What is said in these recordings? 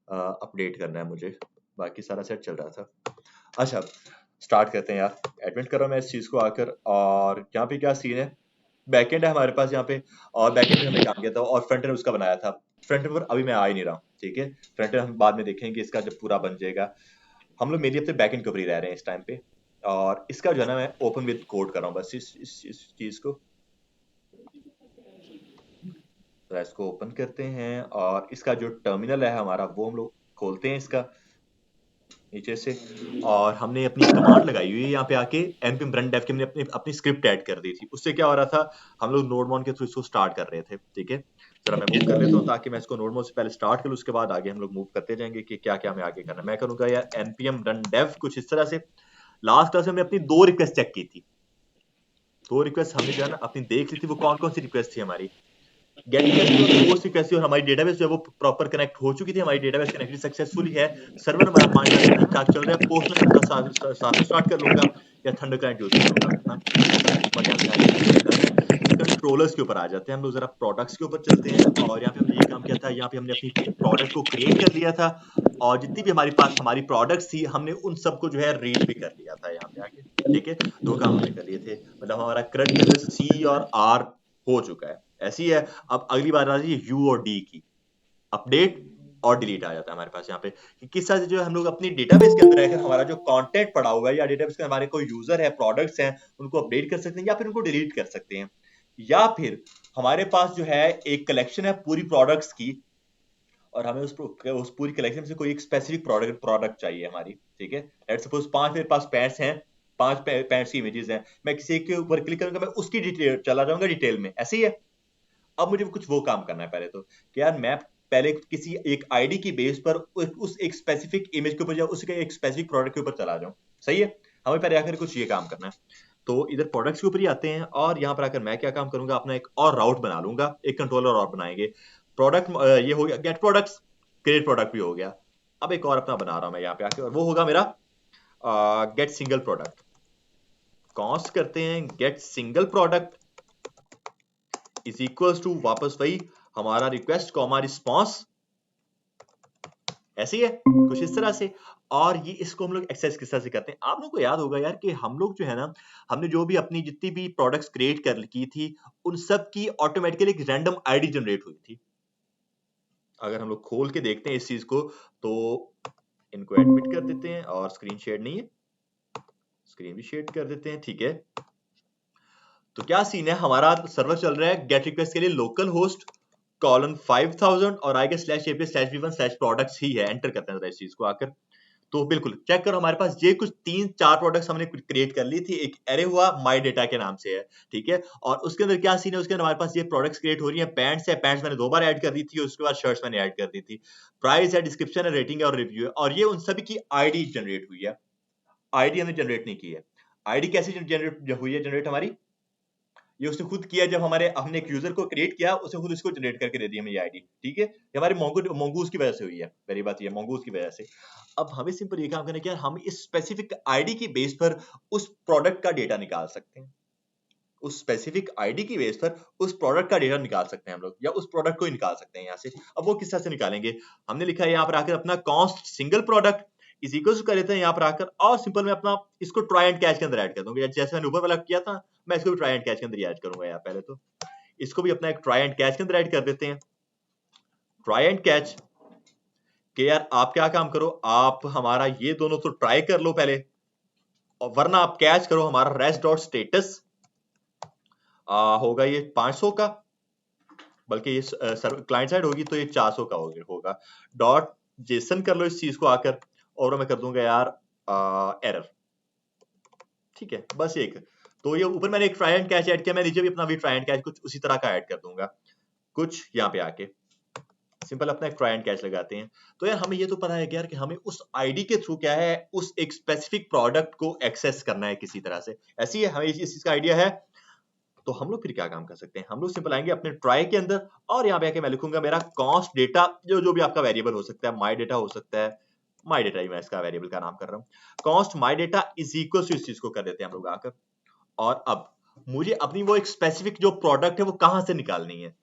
Update करना है मुझे, बाकी सारा सेट चल रहा था। अच्छा स्टार्ट करते हैं यार, एडमिट कर रहा हूँ मैं इस चीज को आकर। और यहाँ पे क्या सीन है, बैकएंड है हमारे पास यहाँ पे, और बैकएंड में हमने काम किया था और फ्रंट एंड उसका बनाया था। फ्रंट एंड पर अभी मैं आ ही नहीं रहा हूँ, ठीक है, फ्रंट एंड हम बाद में देखेंगे इसका जब पूरा बन जाएगा। हम लोग मेनली अपने बैकएंड के ऊपर ही रह रहे हैं इस टाइम पे। और इसका जो है ना मैं ओपन विद कोड कर रहा हूँ बस इस चीज को। तो इसको ओपन करते हैं और इसका जो टर्मिनल है हमारा वो हम लोग खोलते हैं इसका नीचे से। और हमने अपनी कमांड लगाई हुई है यहाँ पे आके npm run dev की, हमने अपनी अपनी स्क्रिप्ट ऐड कर दी थी। उससे क्या हो रहा था, हम लोग नोड मॉन के थ्रू इसको स्टार्ट कर रहे थे, ठीक है। जरा मैं मूव कर लेता हूँ ताकि मैं इसको नोड मॉन से पहले स्टार्ट करूँ, उसके बाद आगे हम लोग मूव करते जाएंगे कि क्या क्या हमें आगे करना है। मैं करूंगा यार npm run dev कुछ इस तरह से। लास्ट क्लास में हमने अपनी 2 रिक्वेस्ट चेक की थी, 2 रिक्वेस्ट हमने जो है ना अपनी देख ली थी, वो कौन कौन सी रिक्वेस्ट थी हमारी। गेट रिक्वेस्ट और पोस्ट रिक्वेस्ट और हमारी डेटाबेस जो है वो प्रॉपर कनेक्ट हो चुकी थी, हमारी डेटाबेस कनेक्टेड सक्सेसफुली है। सर्वर हमारा माइंड ठीक ठाक चल रहा है। पोस्ट में अपना साथ में स्टार्ट कर लूंगा या थंडर क्लाइंट यूज कर लूंगा अपना। और यहाँ पे आगे हम लोग डन है। कंट्रोलर्स के ऊपर आ जाते हैं हम लोग, जरा प्रोडक्ट्स के ऊपर चलते हैं। और यहाँ पे हमने ये काम किया था, यहाँ पे हमने अपनी प्रोडक्ट को क्रिएट कर लिया था। और जितनी भी हमारे पास हमारी प्रोडक्ट्स थी हमने उन सबको जो है रीड भी कर लिया था यहाँ पे आके, ठीक है। 2 काम हमने कर लिए थे, मतलब हमारा CRUD के अंदर C और R हो चुका है। ऐसी है। अब अगली बार आ रही है U और D की, अपडेट और डिलीट आ जाता है हमारे पास यहाँ पे। कि किस तरह से जो है हम लोग अपनी डेटाबेस के अंदर रहकर हमारा जो कंटेंट पड़ा हुआ है या डेटाबेस में हमारे कोई यूजर है, प्रोडक्ट्स हैं, उनको अपडेट कर सकते हैं या फिर उनको डिलीट कर सकते हैं। या फिर हमारे पास जो है एक कलेक्शन है पूरी प्रोडक्ट्स की, और हमें उस पूरी कलेक्शन से कोई एक स्पेसिफिक प्रोडक्ट चाहिए हमारी, ठीक है। लेट्स सपोज 5 मेरे पास पैंट्स हैं, 5 पैंट्स की इमेजेस हैं, मैं किसी एक के ऊपर क्लिक करूंगा, मैं उसकी डिटेल चला जाऊंगा डिटेल में, ऐसे ही है। अब मुझे कुछ वो काम करना है पहले तो, कि यार मैं पहले किसी एक आईडी की बेस पर उस एक स्पेसिफिक इमेज के ऊपर या उसके एक स्पेसिफिक प्रोडक्ट के ऊपर चला जाऊं, सही है। हमें पहले आकर कुछ ये काम करना है। तो इधर प्रोडक्ट्स के ऊपर ही आते हैं और यहाँ पर आकर मैं क्या काम करूंगा, अपना एक और राउट बना लूंगा, एक कंट्रोलर और बनाएंगे। प्रोडक्ट ये हो गया गेट प्रोडक्ट्स, क्रिएट प्रोडक्ट भी हो गया। अब एक और अपना बना रहा हूं मैं यहाँ पे आके, और वो होगा मेरा गेट सिंगल प्रोडक्ट। कॉन्स्ट करते हैं get single product is equals to वापस वही हमारा रिक्वेस्ट कॉमा रिस्पॉन्स, ऐसे ही है कुछ इस तरह से। और ये इसको हम लोग एक्सेस किस तरह से करते हैं, आप लोगों को याद होगा यार कि हम लोग जो है ना, हमने जो भी अपनी जितनी भी प्रोडक्ट्स क्रिएट कर की थी, उन सब की ऑटोमेटिकली एक रैंडम आईडी जनरेट हुई थी। अगर हम लोग खोल के देखते हैं इस चीज को, तो इनको एडमिट कर देते हैं, और स्क्रीन शेयर नहीं है, स्क्रीन भी शेयर कर देते हैं, ठीक है। तो क्या सीन है, हमारा सर्वर चल रहा है गेट रिक्वेस्ट के लिए लोकल होस्ट कॉलन 5000 और आगे slash AP slash v1 slash products ही है। एंटर करते हैं इस चीज को आकर, तो बिल्कुल चेक करो हमारे पास ये कुछ 3-4 प्रोडक्ट्स हमने क्रिएट कर ली थी। एक एरे हुआ माई डेटा के नाम से है, ठीक है। और उसके अंदर क्या सीन है, उसके अंदर हमारे पास ये प्रोडक्ट्स क्रिएट हो रही है। पैंट्स है, पैंट्स मैंने 2 बार ऐड कर दी थी, उसके बाद शर्ट्स मैंने ऐड कर दी थी। प्राइस है, डिस्क्रिप्शन है, रेटिंग है और रिव्यू है, और ये उन सभी की आईडी जनरेट हुई है। आईडी हमने जनरेट नहीं की है। आईडी कैसे जनरेट हुई है, जनरेट हमारी ये उसने खुद किया, जब हमने एक यूजर को क्रिएट किया, उसने खुद इसको जनरेट करके दे दी हमें ये आईडी, ठीक है। ये हमारे मोंगूज की वजह से हुई है, पहली बात ये मोंगूज की वजह से। अब हमें सिंपल ये काम करना है कि यार हम इस स्पेसिफिक आईडी की बेस पर उस प्रोडक्ट का डेटा निकाल सकते हैं, उस स्पेसिफिक आईडी की बेस पर उस प्रोडक्ट का डेटा निकाल सकते हैं हम लोग, या उस प्रोडक्ट को ही निकाल सकते हैं यहाँ से। अब वो किस तरह से निकालेंगे, हमने लिखा है यहाँ पर आकर अपना cost single product is equal कर लेते हैं यहाँ पर आकर, और सिंपल मैं अपना इसको ट्राई एंड कैच के अंदर ऐड कर दूंगा, जैसे मैंने ऊपर वाला किया था, मैं इसको भी ट्राई एंड कैच के अंदर ऐड करूंगा। यार पहले तो इसको भी अपना एक ट्राई एंड कैच के अंदर ऐड कर देते हैं। ट्राई एंड कैच कि यार आप क्या काम करो, आप हमारा ये दोनों तो ट्राई कर लो पहले, और वरना आप कैच करो हमारा रेस्ट डॉट स्टेटस होगा ये 500 का, बल्कि ये क्लाइंट साइड होगी तो ये 400 का होगा। डॉट जेसन कर लो इस चीज को आकर, और मैं कर दूंगा यार एरर, ठीक है। बस एक तो ये ऊपर मैंने एक ट्राई एंड कैच ऐड किया, मैं नीचे भी अपना भी ट्राई एंड कैच कुछ उसी तरह का ऐड कर दूंगा, कुछ यहाँ पे आके सिंपल अपना एक ट्राई एंड कैच लगाते हैं। तो यार हमें ये तो पता है कि यार कि हमें उस आईडी के थ्रू क्या है, उस एक स्पेसिफिक प्रोडक्ट को एक्सेस करना है किसी तरह से, ऐसी है हमें इस चीज का आइडिया है। तो हम लोग फिर क्या काम कर सकते हैं, हम लोग सिंपल आएंगे अपने ट्राई के अंदर, और यहाँ पे आके मैं लिखूंगा मेरा कॉस्ट डेटा, जो भी आपका वेरिएबल हो सकता है, माई डेटा हो सकता है, माई डेटा ही मैं इसका वेरिएबल का नाम कर रहा हूँ। Const my data is equal to इस चीज को कर देते हैं हम लोग आकर। और अब मुझे अपनी वो एक स्पेसिफिक जो प्रोडक्ट है वो कहां से निकालनी है,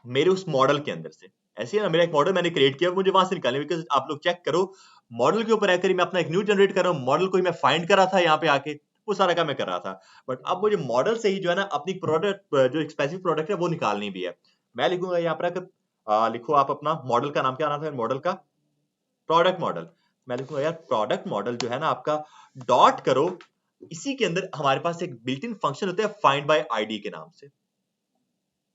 मेरे उस मॉडल के अंदर से। ऐसे ही ना, मेरा एक मॉडल मैंने क्रिएट किया, मुझे वहां से निकालने, बिकॉज आप लोग चेक करो, मॉडल के ऊपर आकर मैं अपना एक न्यू जनरेट कर रहा हूँ, मॉडल को ही मैं फाइंड कर रहा था यहाँ पे आके, वो सारा काम मैं कर रहा था, बट अब मुझे मॉडल से ही जो है ना अपनी प्रोडक्ट, जो स्पेसिफिक प्रोडक्ट है वो निकालनी भी है। मैं लिखूंगा यहाँ पर लिखो आप अपना मॉडल का नाम, क्या नाम था मॉडल का, प्रोडक्ट मॉडल। मैं लिखूंगा यार प्रोडक्ट मॉडल जो है ना आपका, डॉट करो, इसी के अंदर हमारे पास एक बिल्ट इन फंक्शन होता है फाइंड बाय आईडी के नाम से,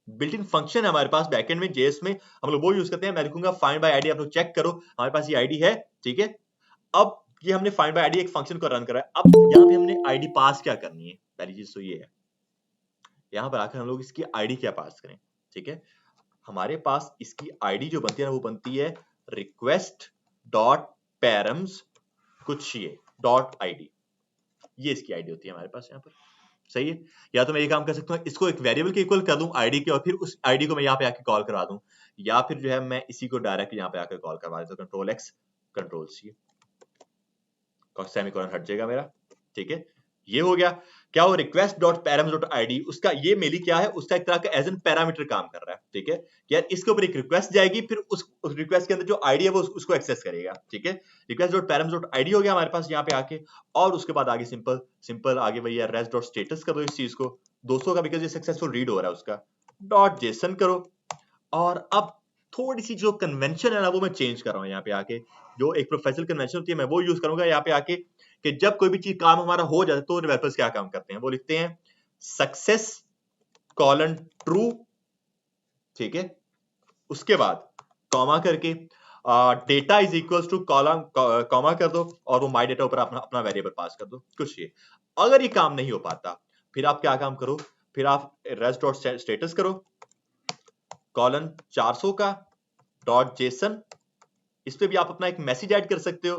बिल्ट इन फंक्शन है हमारे पास बैकएंड में, जेएस में हम लोग वो यूज करते हैं। मैं लिखूंगा फाइंड बाय आईडी, आप लोग चेक करो हमारे पास ये आईडी है, ठीक है। अब ये हमने फाइंड बाय आईडी एक फंक्शन को रन करा है, अब यहाँ पे हमने आईडी पास क्या करनी है, पहली चीज तो ये है, यहाँ पर आकर हम लोग इसकी आईडी क्या पास करें, ठीक है। हमारे पास इसकी आईडी जो बनती है ना, वो बनती है रिक्वेस्ट डॉट पैरम्स कुछ ये डॉट आईडी, ये इसकी आईडी होती है हमारे पास यहाँ पर, सही है। या तो मैं ये काम कर सकता हूँ, इसको एक वेरिएबल के इक्वल कर दूं आईडी के, और फिर उस आईडी को मैं यहाँ पे आके कॉल करवा दूं, या फिर जो है मैं इसी को डायरेक्ट यहाँ पे आकर कॉल करवा देता हूँ, control X control C, semicolon हट जाएगा मेरा, ठीक है। ये हो गया। क्या हो, request dot parameter dot ID, उसका ये मेली क्या है, उसका एक तरह का एज एन पैरामीटर काम कर रहा है, ठीक है। यार इसके ऊपर एक रिक्वेस्ट जाएगी, फिर उस रिक्वेस्ट के अंदर जो आईडी है वो उसको एक्सेस करेगा, ठीक है। Request dot parameter dot ID हो गया हमारे पास यहाँ पे आके, और उसके बाद आगे सिंपल सिंपल आगे वही है, रेस्ट डॉट स्टेटस कर दो इस चीज को 200 का, बिकॉज ये सक्सेसफुल रीड हो रहा है उसका, डॉट जेसन करो। और अब थोड़ी सी जो कन्वेंशन है ना वो मैं चेंज कर रहा हूँ यहाँ पे आके, जो एक प्रोफेशनल कन्वेंशन होती है मैं वो यूज करूंगा यहाँ पे आके, कि जब कोई भी चीज काम हमारा हो जाता है तो डेवलपर्स क्या काम करते हैं, वो लिखते हैं सक्सेस कॉलन ट्रू, ठीक है। उसके बाद कॉमा करके data is equals to column, comma कर दो, और वो माई डेटा ऊपर अपना अपना वेरिएबल पास कर दो कुछ ये। अगर ये काम नहीं हो पाता, फिर आप क्या काम करो, फिर आप रेस्ट डॉट स्टेटस करो, कॉलन 400 का डॉट जेसन, इस पे भी आप अपना एक मैसेज ऐड कर सकते हो,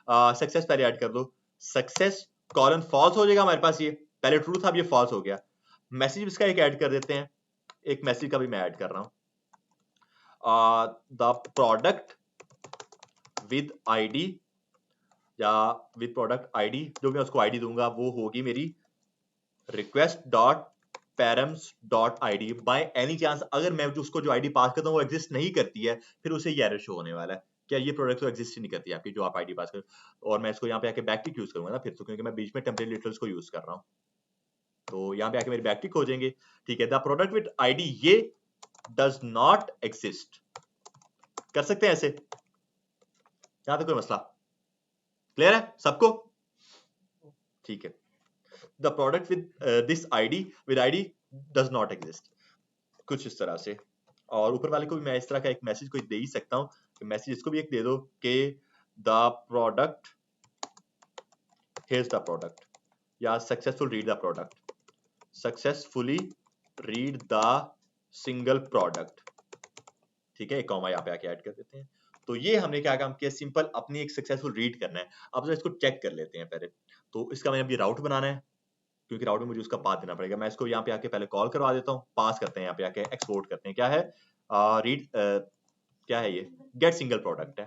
सक्सेस पहले ऐड कर दो, सक्सेस कॉलन फॉल्स हो जाएगा हमारे पास, ये पहले ट्रू था अब ये फॉल्स हो गया। मैसेज इसका एक ऐड कर देते हैं, एक मैसेज का भी मैं ऐड कर रहा हूं, द प्रोडक्ट विद आईडी, या विद प्रोडक्ट आईडी, जो मैं उसको आईडी दूंगा वो होगी मेरी request dot params dot ID. By any chance अगर मैं जो उसको जो आईडी पास करता हूँ वो एग्जिस्ट नहीं करती है, फिर उसे ये एरर शो होने वाला है, क्या ये प्रोडक्ट तो एग्जिस्ट नहीं करती आपकी जो आप आईडी पास कर, और मैं इसको यहाँ पे आके बैकटिक यूज करूंगा ना फिर तो, क्योंकि मैं बीच में टेम्परेरी लिटरल्स को यूज कर रहा हूँ, तो यहाँ पे आके मेरी बैकटिक हो जाएंगे, ठीक है। द प्रोडक्ट विद आईडी ये डज नॉट एग्जिस्ट, कर सकते हैं ऐसे, यहाँ पे कोई मसला क्लियर है सबको, ठीक है। The product with this ID with ID does not exist, कुछ इस तरह से। और ऊपर वाले को भी मैं इस तरह का एक मैसेज कोई दे ही सकता हूँ, मैसेज इसको भी एक दे दो कि the product, here's the product, या successful read the product, successfully read the single product, ठीक है। एक कॉमा यहाँ पे आके ऐड कर देते हैं। तो ये हमने क्या काम किया, सिंपल अपनी एक सक्सेसफुल रीड करना है। अब तो इसको चेक कर लेते हैं पहले, तो इसका मैंने अभी राउट बनाना है, क्योंकि राउट में मुझे उसका पाथ देना पड़ेगा। मैं इसको यहाँ पे आके पहले कॉल करवा देता हूँ, पास करते हैं यहाँ पे आके, एक्सपोर्ट करते हैं, क्या है रीड, क्या है ये, गेट सिंगल प्रोडक्ट है,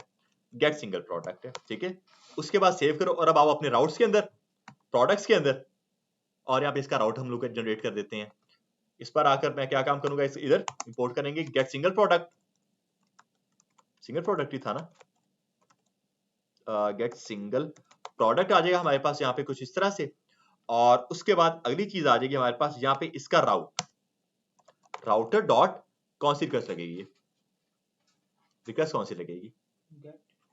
गेट सिंगल प्रोडक्ट है, ठीक है। उसके बाद सेव करो, और अब आओ अपने राउट्स के अंदर, प्रोडक्ट्स के अंदर, और यहाँ पे इसका राउट हम लोग जनरेट कर देते हैं। इस पर आकर मैं क्या काम करूंगा, इधर इंपोर्ट करेंगे get single product, single product ही था ना, गेट सिंगल प्रोडक्ट आ जाएगा हमारे पास यहाँ पे कुछ इस तरह से। और उसके बाद अगली चीज आ जाएगी हमारे पास यहाँ पे इसका राउट, राउटर डॉट कौन सी रिक्वेस्ट लगेगी, रिक्वेस्ट कौन सी लगेगी,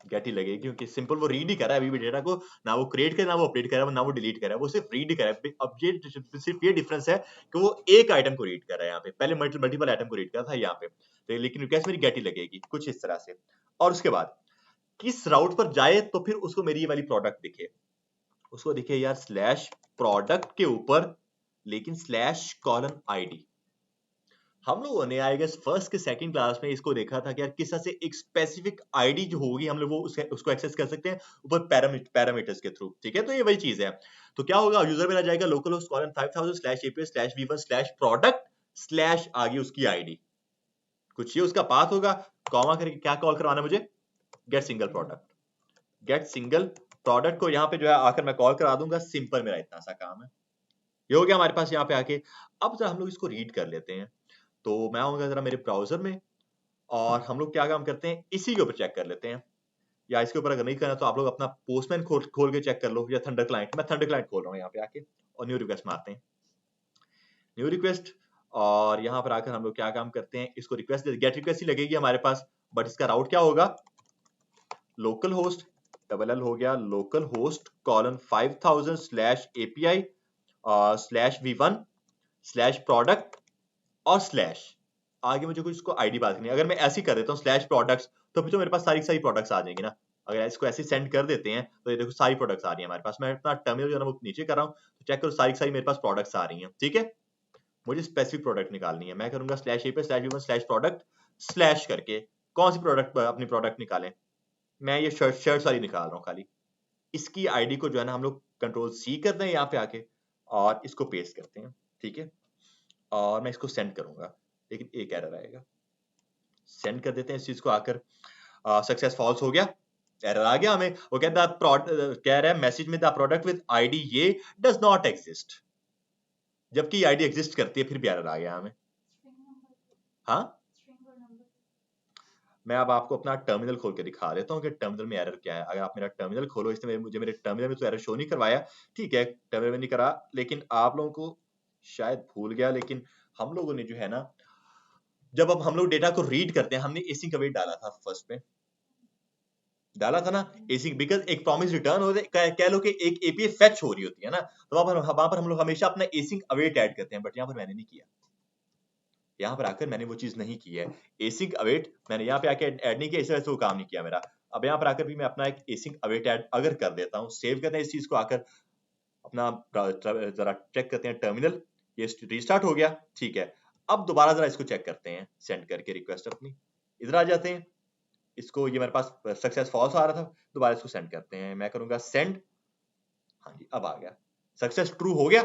गेट ही लगेगी, क्योंकि सिंपल वो रीड ही कर रहा है अभी भी डेटा को, ना वो क्रिएट कर, ना वो अपडेट कर रहा है, ना वो डिलीट कर रहा है, वो सिर्फ रीड ही कर रहा है। अब ये सिर्फ ये डिफरेंस है कि वो एक आइटम को रीड कर रहा है यहाँ पे, पहले मल्टीपल आइटम को रीड कर रहा था यहाँ पे, तो लेकिन रिक्वेस्ट मेरी गेट ही लगेगी कुछ इस तरह से। और उसके बाद किस राउट पर जाए तो फिर उसको मेरी ये वाली प्रोडक्ट दिखे, उसको दिखे यार स्लैश प्रोडक्ट के ऊपर, लेकिन स्लैश कॉलन आईडी। हम लोगों ने आई गेस फर्स्ट के सेकंड क्लास में इसको देखा था कि यार किस तरह से एक स्पेसिफिक आईडी जो होगी हम लोग वो उसको एक्सेस कर सकते हैं ऊपर पैरामीटर्स के थ्रू, ठीक है। तो ये वही चीज है। तो क्या होगा, यूजर में आ जाएगा local host colon 5000 slash APS slash v1 slash product slash आगे उसकी आईडी, कुछ ये उसका पाथ होगा, कॉमा करके क्या कॉल करवाना है मुझे, get single product, get single product को यहाँ पे जो है आकर मैं कॉल करा दूंगा, सिंपल मेरा इतना सा काम है, ये हो गया हमारे पास यहाँ पे आके। अब जरा हम लोग इसको रीड कर लेते हैं, तो मैं आऊंगा जरा मेरे ब्राउजर में, और हम लोग क्या काम करते हैं, इसी के ऊपर चेक कर लेते हैं। या इसके ऊपर अगर नहीं करना तो आप लोग अपना पोस्टमैन खोल के चेक कर लो, या थंडर क्लाइंट। मैं थंडर क्लाइंट खोल रहा हूँ यहाँ पे आके, और न्यू रिक्वेस्ट मारते हैं, न्यू रिक्वेस्ट। और यहाँ पर आकर हम लोग क्या काम करते हैं, इसको रिक्वेस्ट, गेट रिक्वेस्ट ही लगेगी हमारे पास, बट इसका राउट क्या होगा, लोकल होस्ट डबल एल हो गया, local host colon 5000 slash API slash v1 slash product और स्लैश, आगे मुझे कुछ इसको आईडी बात करनी है। अगर मैं ऐसे ही कर देता हूँ स्लैश प्रोडक्ट्स, तो फिर तो मेरे पास सारी प्रोडक्ट्स आ जाएंगी ना। अगर इसको ऐसे सेंड कर देते हैं तो ये देखो सारी प्रोडक्ट्स आ रही है हमारे पास। मैं अपना टर्मिनल जो है ना वो नीचे कर रहा हूँ, तो चेक करो सारी मेरे पास प्रोडक्ट्स आ रही हैं। ठीक है, मुझे स्पेसिफिक प्रोडक्ट निकालनी है, मैं करूंगा स्लैश ए पे slash v1 slash product slash करके। कौन सी प्रोडक्ट अपनी प्रोडक्ट निकालें, मैं ये शर्ट वाली निकाल रहा हूँ खाली। इसकी आईडी को जो है ना हम लोग कंट्रोल सी करते हैं यहाँ पे आके, और इसको पेस्ट करते हैं। ठीक है, और मैं इसको सेंड करूंगा, लेकिन एक एरर आएगा। सेंड कर देते हैं इस चीज को आकर, सक्सेस फॉल्स हो गया, एरर आ गया हमें। वो कहता है कह रहा है मैसेज में द प्रोडक्ट विद आईडी ये डज नॉट एग्जिस्ट, जबकि आईडी एग्जिस्ट करती है, फिर भी एरर आ गया हमें। हाँ, मैं अब आपको अपना टर्मिनल खोल के दिखा देता हूँ कि टर्मिनल में एरर क्या है। अगर आप मेरा टर्मिनल खोलो, इसने मुझे मेरे टर्मिनल में तो एरर शो नहीं करवाया, ठीक है, टर्मिनल में नहीं करा, लेकिन आप लोगों को शायद भूल गया, लेकिन हम लोगों ने जो है ना, जब अब हम लोग डेटा को रीड करते हैं, हमने एसिंक अवेट डाला था, फर्स्ट में डाला था ना एसिंक, बिकॉज एक प्रॉमिस रिटर्न हो कह लो कि एक एपीआई फेच हो रही होती है ना, तो वहां पर हम लोग हमेशा अपना एसिंक अवेट ऐड करते हैं, बट यहाँ पर मैंने नहीं किया। यहाँ पर आकर मैंने वो चीज नहीं की है, एसिंक अवेट मैंने यहाँ पे आके ऐड नहीं किया, इस वजह से वो काम नहीं किया मेरा। अब यहाँ पर आकर भी मैं अपना एक एसिंक अवेट ऐड अगर कर देता हूँ, सेव करते हैं इस चीज को आकर, अपना जरा चेक करते हैं टर्मिनल, ये रीस्टार्ट हो गया। ठीक है, अब दोबारा जरा इसको चेक करते हैं, सेंड करके रिक्वेस्ट अपनी, इधर आ जाते हैं, इसको ये मेरे पास सक्सेस फॉल्स आ रहा था, दोबारा इसको सेंड करते हैं, मैं करूंगा सेंड। हाँ जी, अब आ गया, सक्सेस ट्रू हो गया।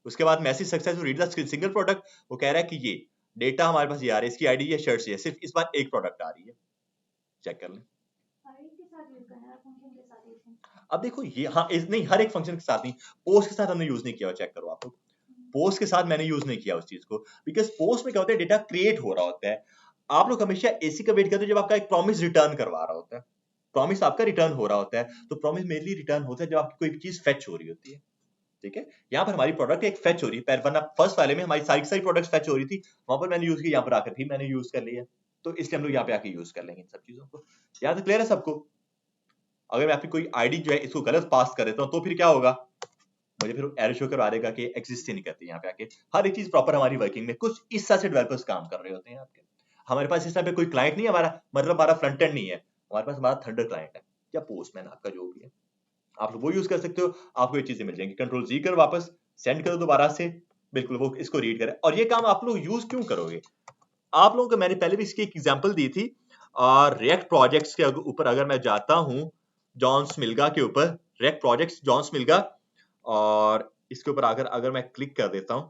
उसके बाद message successful read the single product, वो कह रहा है कि ये डेटा हमारे पास ये आ रहा है, इसकी आईडी ये शर्ट से है, सिर्फ इस बार एक प्रोडक्ट आ रही है। चेक कर लें, अब देखो ये, हाँ नहीं, हर एक फंक्शन के साथ नहीं, पोस्ट के साथ हमने यूज नहीं किया, चेक करो आप लोग, पोस्ट के साथ मैंने यूज नहीं किया उस चीज को, बिकॉज पोस्ट में क्या होता है, डेटा क्रिएट हो रहा होता है। आप लोग हमेशा एसी का वेट करते हो जब आपका एक प्रॉमिस रिटर्न करवा रहा होता है, प्रॉमिस आपका रिटर्न हो रहा होता है, तो प्रॉमिस मेरे लिए रिटर्न होता है जब आपकी कोई चीज फेच हो रही होती है। ठीक है, यहाँ पर हमारी प्रोडक्ट एक फेच हो रही है, वरना फर्स्ट वाले में हमारी सारी प्रोडक्ट्स फेच हो रही थी, वहां पर मैंने यूज किया, यहाँ पर आकर भी मैंने यूज कर लिया, तो इसलिए हम लोग यहाँ पे आके यूज कर लेंगे इन सब चीजों को। यहाँ तक क्लियर है सबको? अगर मैं आपकी कोई आईडी जो है इसको गलत पास कर देता हूँ, तो फिर क्या होगा, मुझे फिर एरर शो करवा देगा कि एग्जिस्ट ही नहीं करती यहाँ पे आके। हर एक चीज प्रॉपर हमारी वर्किंग में, कुछ इस तरह से डेवलपर्स काम कर रहे होते हैं आपके। हमारे पास इस टाइम पे कोई क्लाइंट नहीं है हमारा, मतलब हमारा फ्रंट एंड नहीं है, हमारे पास हमारा थंडर क्लाइंट है या पोस्टमैन, आपका जो भी है, आप वो यूज कर सकते हो, आपको ये चीजें मिल जाएंगी। कंट्रोल जी कर वापस सेंड करो दोबारा से, बिल्कुल वो इसको रीड करे। और ये काम आप लोग यूज क्यों करोगे, आप लोगों को मैंने पहले भी इसकी एक एग्जांपल दी थी, और रिएक्ट प्रोजेक्ट्स के ऊपर अगर मैं जाता हूं, जॉन्स मिल्गा के ऊपर, रिएक्ट प्रोजेक्ट्स जॉन्स मिल्गा, और इसके ऊपर अगर मैं क्लिक कर देता हूं,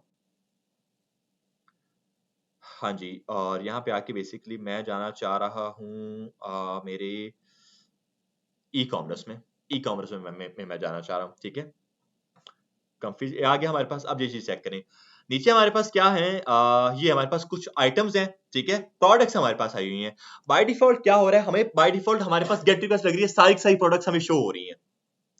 हाँ जी, और यहाँ पे आके बेसिकली मैं जाना चाह रहा हूँ मेरे ई कॉमर्स में, मैं जाना चाह रहा हूँ। ठीक है, कंफ्यूज आ गया हमारे पास। अब ये चीज चेक करें, नीचे हमारे पास क्या है, ये हमारे पास कुछ आइटम्स हैं, ठीक है, प्रोडक्ट्स हमारे पास आई हुई हैं। बाय डिफॉल्ट क्या हो रहा है, हमें बाय डिफॉल्ट हमारे पास गेट रिक्वेस्ट लग रही है, सारी प्रोडक्ट्स हमें शो हो रही हैं।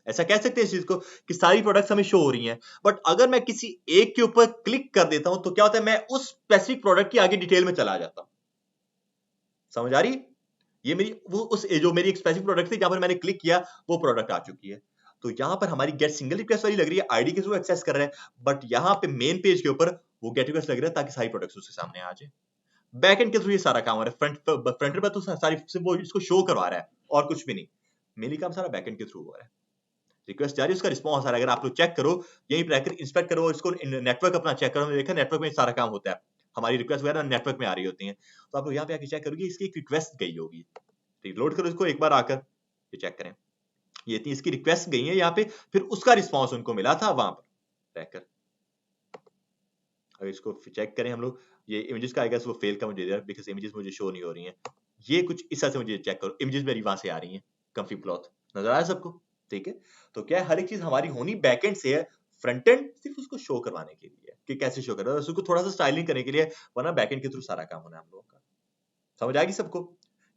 ऐसा कह सकते हैं इस चीज को कि सारी प्रोडक्ट्स हमें शो हो रही हैं, बट अगर मैं किसी एक के ऊपर क्लिक कर देता हूं, तो क्या होता है, मैं उस स्पेसिफिक प्रोडक्ट की आगे डिटेल में चला जाता हूं। समझ आ रही है? ये मेरी वो उस जो मेरी एक स्पेसिफिक प्रोडक्ट थी जहां पर मैंने क्लिक किया, वो प्रोडक्ट आ चुकी है। तो यहाँ पर हमारी गेट सिंगल रिक्वेस्ट वाली लग रही है, आईडी के थ्रू एक्सेस कर रहे हैं, बट यहाँ पे मेन पेज के ऊपर वो गेट रिक्वेस्ट लग रहा है ताकि सारी प्रोडक्ट्स उसके सामने आ जाए। बैकएंड के थ्रू ये सारा काम हो रहा है, फ्रंट पर तो सारी सिर्फ वो इसको शो करवा रहा है और कुछ भी नहीं। मेनली काम सारा बैकएंड के थ्रू हो रहा है, रिक्वेस्ट जा रही है, उसका रिस्पॉन्स आ रहा है। अगर आप लोग चेक करो, यहीं पर रहकर इंस्पेक्ट करो, इसको नेटवर्क अपना चेक करो, देखा नेटवर्क में सारा काम होता है, हमारी रिक्वेस्ट वगैरह नेटवर्क में आ रही होती हैं। तो आप लोग यहाँ पे आके चेक करोगे, इसकी एक रिक्वेस्ट गई होगी, रिलोड करो इसको एक बार आकर, ये चेक करें, ये थी इसकी रिक्वेस्ट गई है यहाँ पे, फिर उसका रिस्पॉन्स उनको मिला था वहां पर रहकर। अगर इसको चेक करें हम लोग, ये इमेजेस का आएगा, वो फेल का मुझे दे रहा है बिकॉज़ इमेजेस मुझे शो नहीं हो रही हैं। ये कुछ इस तरह से मुझे चेक करो, इमेजेस मेरी वहां से आ रही हैं, कंफी क्लॉथ नजर आया सबको? ठीक है, तो क्या है, हर एक चीज हमारी होनी बैकएंड से है, फ्रंट एंड सिर्फ उसको शो करवाने के लिए कि कैसे शो कर रहा है, उसको थोड़ा सा स्टाइलिंग करने के लिए, वरना बैकएंड के थ्रू सारा काम होना है हम लोगों का। समझ आ गई सबको?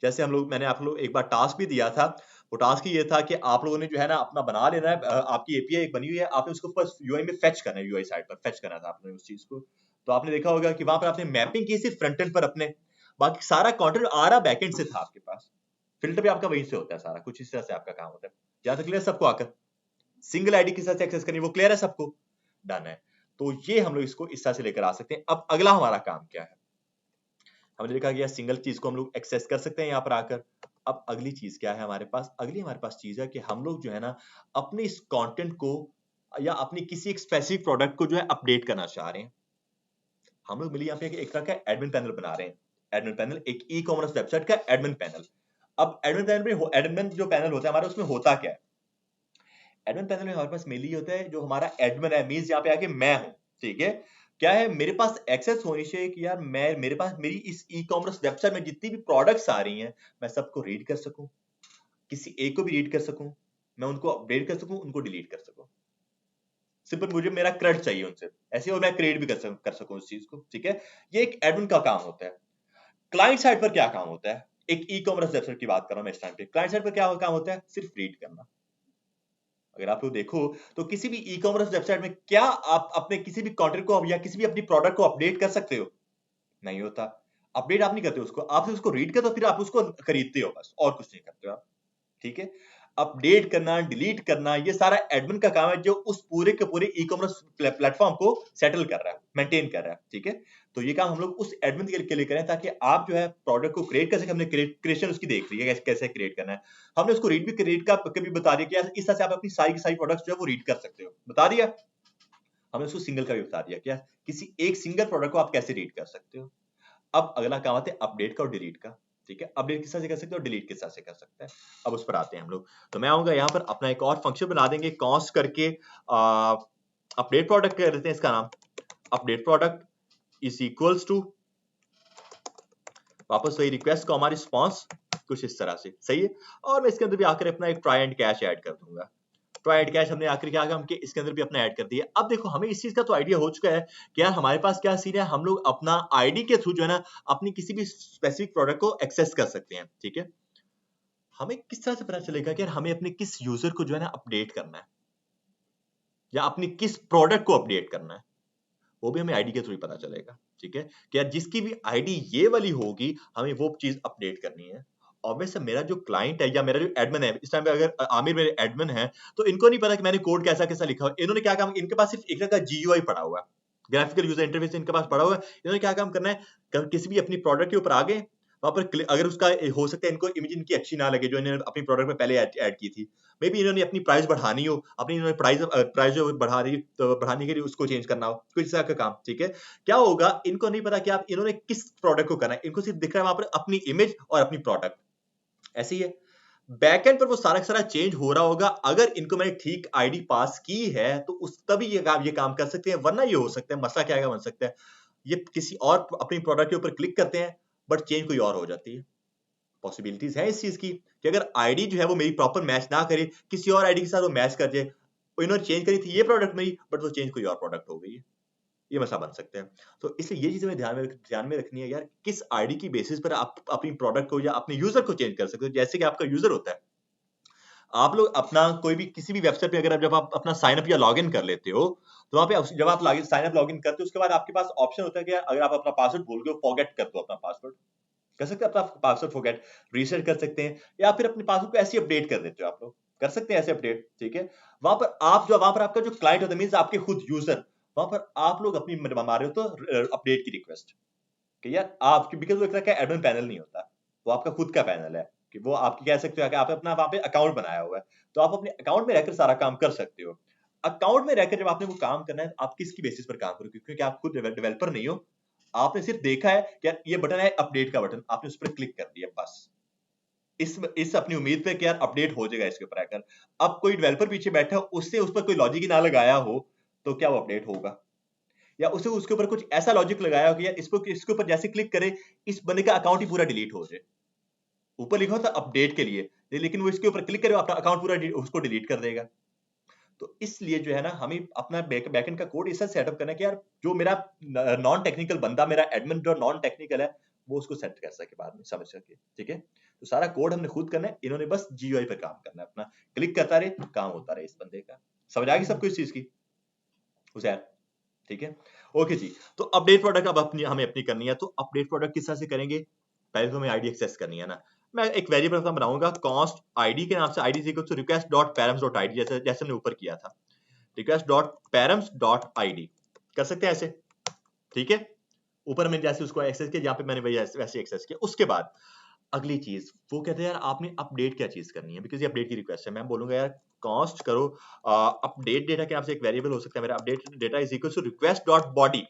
जैसे मैंने आप लोग एक बार टास्क भी दिया था, वो टास्क ये था कि आप लोगों ने जो है ना अपना बना लेना है, आपकी एपीआई एक बनी हुई है, आपने उसको बस यूआई में फेच करना है, यूआई साइड पर फेच करना था आपने उस चीज को। तो आपने देखा होगा कि वहां पर आपने मैपिंग की सिर्फ फ्रंट एंड पर अपने, बाकी सारा कंटेंट आ रहा बैकएंड से था आपके पास। फिल्टर भी आपका वहीं से होता है सारा कुछ, इस तरह से आपका काम होता है। यहाँ तक क्लियर सबको आकर? सिंगल आईडी किस तरह से एक्सेस करनी वो क्लियर है सबको? डन है। तो ये हम लोग इसको इस तरह से लेकर आ सकते हैं। अब अगला हमारा काम क्या है? हमने देखा कि सिंगल चीज को हम लोग एक्सेस कर सकते हैं यहाँ पर आकर। अब अगली चीज क्या है हमारे पास? अगली हमारे पास चीज है कि हम लोग जो है ना अपने इस कंटेंट को या अपनी किसी एक स्पेसिफिक प्रोडक्ट को जो है अपडेट करना चाह रहे हैं। हम लोग मिली यहाँ पे एक तरह का एडमिन पैनल बना रहे हैं। एडमिन पैनल एक ई कॉमर्स वेबसाइट का एडमिन पैनल। अब एडमिन पैनल में एडमिन जो पैनल होता है हमारा, उसमें होता क्या है? एडमिन पैनल में हमारे पास मेनली होता है जो हमारा एडमिन है, मींस यहाँ पे आके मैं हूँ, ठीक है? क्या है, मेरे पास एक्सेस होनी चाहिए कि यार मैं, मेरे पास मेरी इस ई कॉमर्स वेबसाइट में जितनी भी प्रोडक्ट्स आ रही हैं, मैं सबको रीड कर सकूं, किसी एक को भी रीड कर सकूं, मैं उनको अपडेट कर सकूं, उनको डिलीट कर सकूं। सिंपल, मुझे मेरा क्रेड चाहिए उनसे, ऐसे और मैं क्रिएट भी कर सकूं उस चीज को, ठीक है? ये एक एडमिन का काम होता है। क्लाइंट साइड पर क्या काम होता है? एक ई कॉमर्स वेबसाइट की बात कर रहा हूं मैं इस टाइम पे। क्लाइंट साइड पर क्या काम होता है? सिर्फ रीड करना। अगर आप लोग देखो तो किसी भी ई कॉमर्स वेबसाइट में क्या आप अपने किसी भी कंटेंट को या किसी भी अपनी प्रोडक्ट को अपडेट कर सकते हो? नहीं होता। अपडेट आप नहीं करते उसको, आप सिर्फ उसको रीड करते हो, फिर आप उसको खरीदते हो, बस और कुछ नहीं करते हो आप, ठीक है? अपडेट करना, डिलीट करना, ये सारा एडमिन का काम है, जो उस पूरे के पूरे ई कॉमर्स प्लेटफॉर्म को सेटल कर रहा है, मेंटेन कर रहा है, ठीक है? तो ये काम हम लोग उस एडमिन के लिए करें, ताकि आप जो है प्रोडक्ट को क्रिएट कर सके। हमने क्रिएशन उसकी देख ली है, कैसे क्रिएट करना है। हमने उसको रीड का कभी बता दिया कि इस तरह से आप अपनी सारी की सारी प्रोडक्ट्स जो है वो रीड कर सकते हो, बता दिया। हमने उसको सिंगल का भी बता दिया, क्या किसी एक सिंगल प्रोडक्ट को आप कैसे रीड कर सकते हो। अब अगला काम आता है अपडेट का और डिलीट का, ठीक है? अपडेट किस तरह से कर सकते हो, डिलीट किस तरह से कर सकते हैं, अब उस पर आते हैं हम लोग। तो मैं आऊंगा यहाँ पर, अपना एक और फंक्शन बना देंगे कॉस्ट करके, अपडेट प्रोडक्ट कर देते हैं इसका नाम। Update product is equals to, वापस वही रिक्वेस्ट का हमारी रिस्पॉन्स कुछ इस तरह से, सही है? और मैं इसके अंदर भी आकर अपना एक ट्राई एंड कैच ऐड कर दूंगा। ट्राई एंड कैच हमने आकर क्या, हम इसके अंदर भी अपना ऐड कर दिया। अब देखो, हमें इस चीज का तो आइडिया हो चुका है कि यार हमारे पास क्या सीन है, हम लोग अपना आईडी के थ्रू जो है ना अपनी किसी भी स्पेसिफिक प्रोडक्ट को एक्सेस कर सकते हैं, ठीक है? हमें किस तरह से पता चलेगा कि यार हमें अपने किस यूजर को जो है ना अपडेट करना है, या अपनी किस प्रोडक्ट को अपडेट करना है? वो भी हमें आईडी के थ्रू ही पता चलेगा, ठीक है? कि यार जिसकी भी आईडी ये वाली होगी, हमें वो चीज अपडेट करनी है। ऑब्वियस है, मेरा जो क्लाइंट है या मेरा जो एडमिन है, इस टाइम पे अगर आमिर मेरे एडमिन है, तो इनको नहीं पता कि मैंने कोड कैसा कैसा लिखा हुआ। इन्होंने क्या काम, इनके पास सिर्फ एक तरह का जीयूआई पड़ा हुआ है, ग्राफिकल यूजर इंटरफेस इनके पास पड़ा हुआ है। इन्होंने क्या काम करना है, किसी भी अपनी प्रोडक्ट के ऊपर आ गए, वहां पर अगर उसका हो सकता है इनको इमेज इनकी अच्छी ना लगे जो इन्होंने अपनी प्रोडक्ट में पहले ऐड की थी, मे बी इन्होंने अपनी प्राइस बढ़ानी हो, अपनी इन्होंने प्राइस जो बढ़ा रही, तो बढ़ाने के लिए उसको चेंज करना हो, कुछ इस तरह का काम, ठीक है? क्या होगा, इनको नहीं पता कि आप इन्होंने किस प्रोडक्ट को करना है, इनको सिर्फ दिख रहा है वहां पर अपनी इमेज और अपनी प्रोडक्ट, ऐसी है। बैकएंड पर वो सारा का सारा चेंज हो रहा होगा। अगर इनको मैंने ठीक आईडी पास की है तो उस तभी ये काम कर सकते हैं, वरना ये हो सकता है, मसला क्या बन सकता है, ये किसी और अपनी प्रोडक्ट के ऊपर क्लिक करते हैं, बट चेंज कोई और हो जाती है। पॉसिबिलिटीज है इस चीज की कि अगर आईडी जो है वो मेरी प्रॉपर मैच ना करे, किसी और आईडी के साथ वो मैच कर जाए, इन्होंने चेंज करी थी ये प्रोडक्ट मेरी, बट वो चेंज कोई और प्रोडक्ट हो गई है, ये मसला बन सकते हैं। तो इसलिए ये चीजें हमें ध्यान में रखनी है यार, किस आईडी की बेसिस पर आप अपनी प्रोडक्ट को या अपने यूजर को चेंज कर सकते हो। जैसे कि आपका यूजर होता है, आप लोग अपना कोई भी किसी भी वेबसाइट पे अगर जब आप अपना साइन अप या लॉगिन कर लेते हो, तो वहां पे जब आप साइन अप लॉगिन करते हो, उसके बाद आपके पास ऑप्शन होता है कि अगर आप अपना पासवर्ड भूल गए, फॉरगेट कर दो अपना पासवर्ड, कर सकते हैं अपना पासवर्ड फॉरगेट, रीसेट कर सकते हैं, या फिर अपने पासवर्ड को ऐसे अपडेट कर देते हो, आप लोग कर सकते हैं ऐसे अपडेट, ठीक है? वहां पर आपका जो क्लाइंट होता है, मींस आपके खुद यूजर, वहां पर आप लोग अपनी मार रहे हो तो अपडेट की रिक्वेस्ट, कि यार आपकी, बिकॉज़ वो एक तरह का एडमिन पैनल नहीं होता, वो आपका खुद का पैनल है, कि वो आपकी कह सकते हो कि आपने अपना वहां पे अकाउंट बनाया हुआ है, तो आप अपने अकाउंट में रहकर सारा काम कर सकते हो। अकाउंट में रहकर जब आपने वो काम करना है, आप किसकी बेसिस पर काम करोगे, क्योंकि आप खुद डेवलपर नहीं हो, आपने सिर्फ देखा है कि यार ये बटन है अपडेट का बटन, आपने उस पर क्लिक कर दिया, बस इस अपनी उम्मीद पे कि यार अपडेट हो जाएगा इसके ऊपर आकर। अब कोई डेवलपर पीछे बैठा हो, उससे उस पर कोई लॉजिक ही ना लगाया हो, तो क्या वो अपडेट होगा? या उसे उसके ऊपर कुछ ऐसा लॉजिक लगाया हो कि यार इसके ऊपर जैसे क्लिक करे, इस बंदे का अकाउंट ही पूरा डिलीट हो जाए। ऊपर लिखा होता अपडेट के लिए, लेकिन वो इसके ऊपर क्लिक करे, अपना अकाउंट पूरा उसको डिलीट कर देगा। तो इसलिए जो है ना, हमें अपना बैकएंड का कोड ऐसा सेटअप करना है कि यार जो मेरा नॉन टेक्निकल बंदा, मेरा एडमिन जो नॉन टेक्निकल है, वो उसको सेट कर सके बाद में समझ सके, ठीक है। तो सारा कोड हमने खुद करना है, इन्होंने बस GUI पर काम करना है, अपना क्लिक करता रहे, काम होता रहे इस बंदे का। समझ आ गई सबको इस चीज की उसे, ठीक है। ओके जी, तो अपडेट प्रोडक्ट अब अपनी हमें अपनी करनी है। तो अपडेट प्रोडक्ट किस तरह से करेंगे? पहले तो हमें आईडी एक्सेस करनी है ना। मैं एक वेरिएबल का बनाऊंगा कॉस्ट आईडी के नाम से, ID equal to request dot params dot ID, जैसे जैसे हमने ऊपर किया था, request dot params dot ID कर सकते हैं ऐसे, ठीक है। ऊपर मैंने जैसे उसको एक्सेस किया, यहाँ पे मैंने वैसे एक्सेस किया। उसके बाद अगली चीज वो कहते हैं यार आपने अपडेट क्या चीज करनी है, बिकॉज ये अपडेट की रिक्वेस्ट है। मैं बोलूंगा यार कॉस्ट करो अपडेट डेटा के नाम से एक वेरिएबल हो सकता है मेरा, update data is equal to request dot body.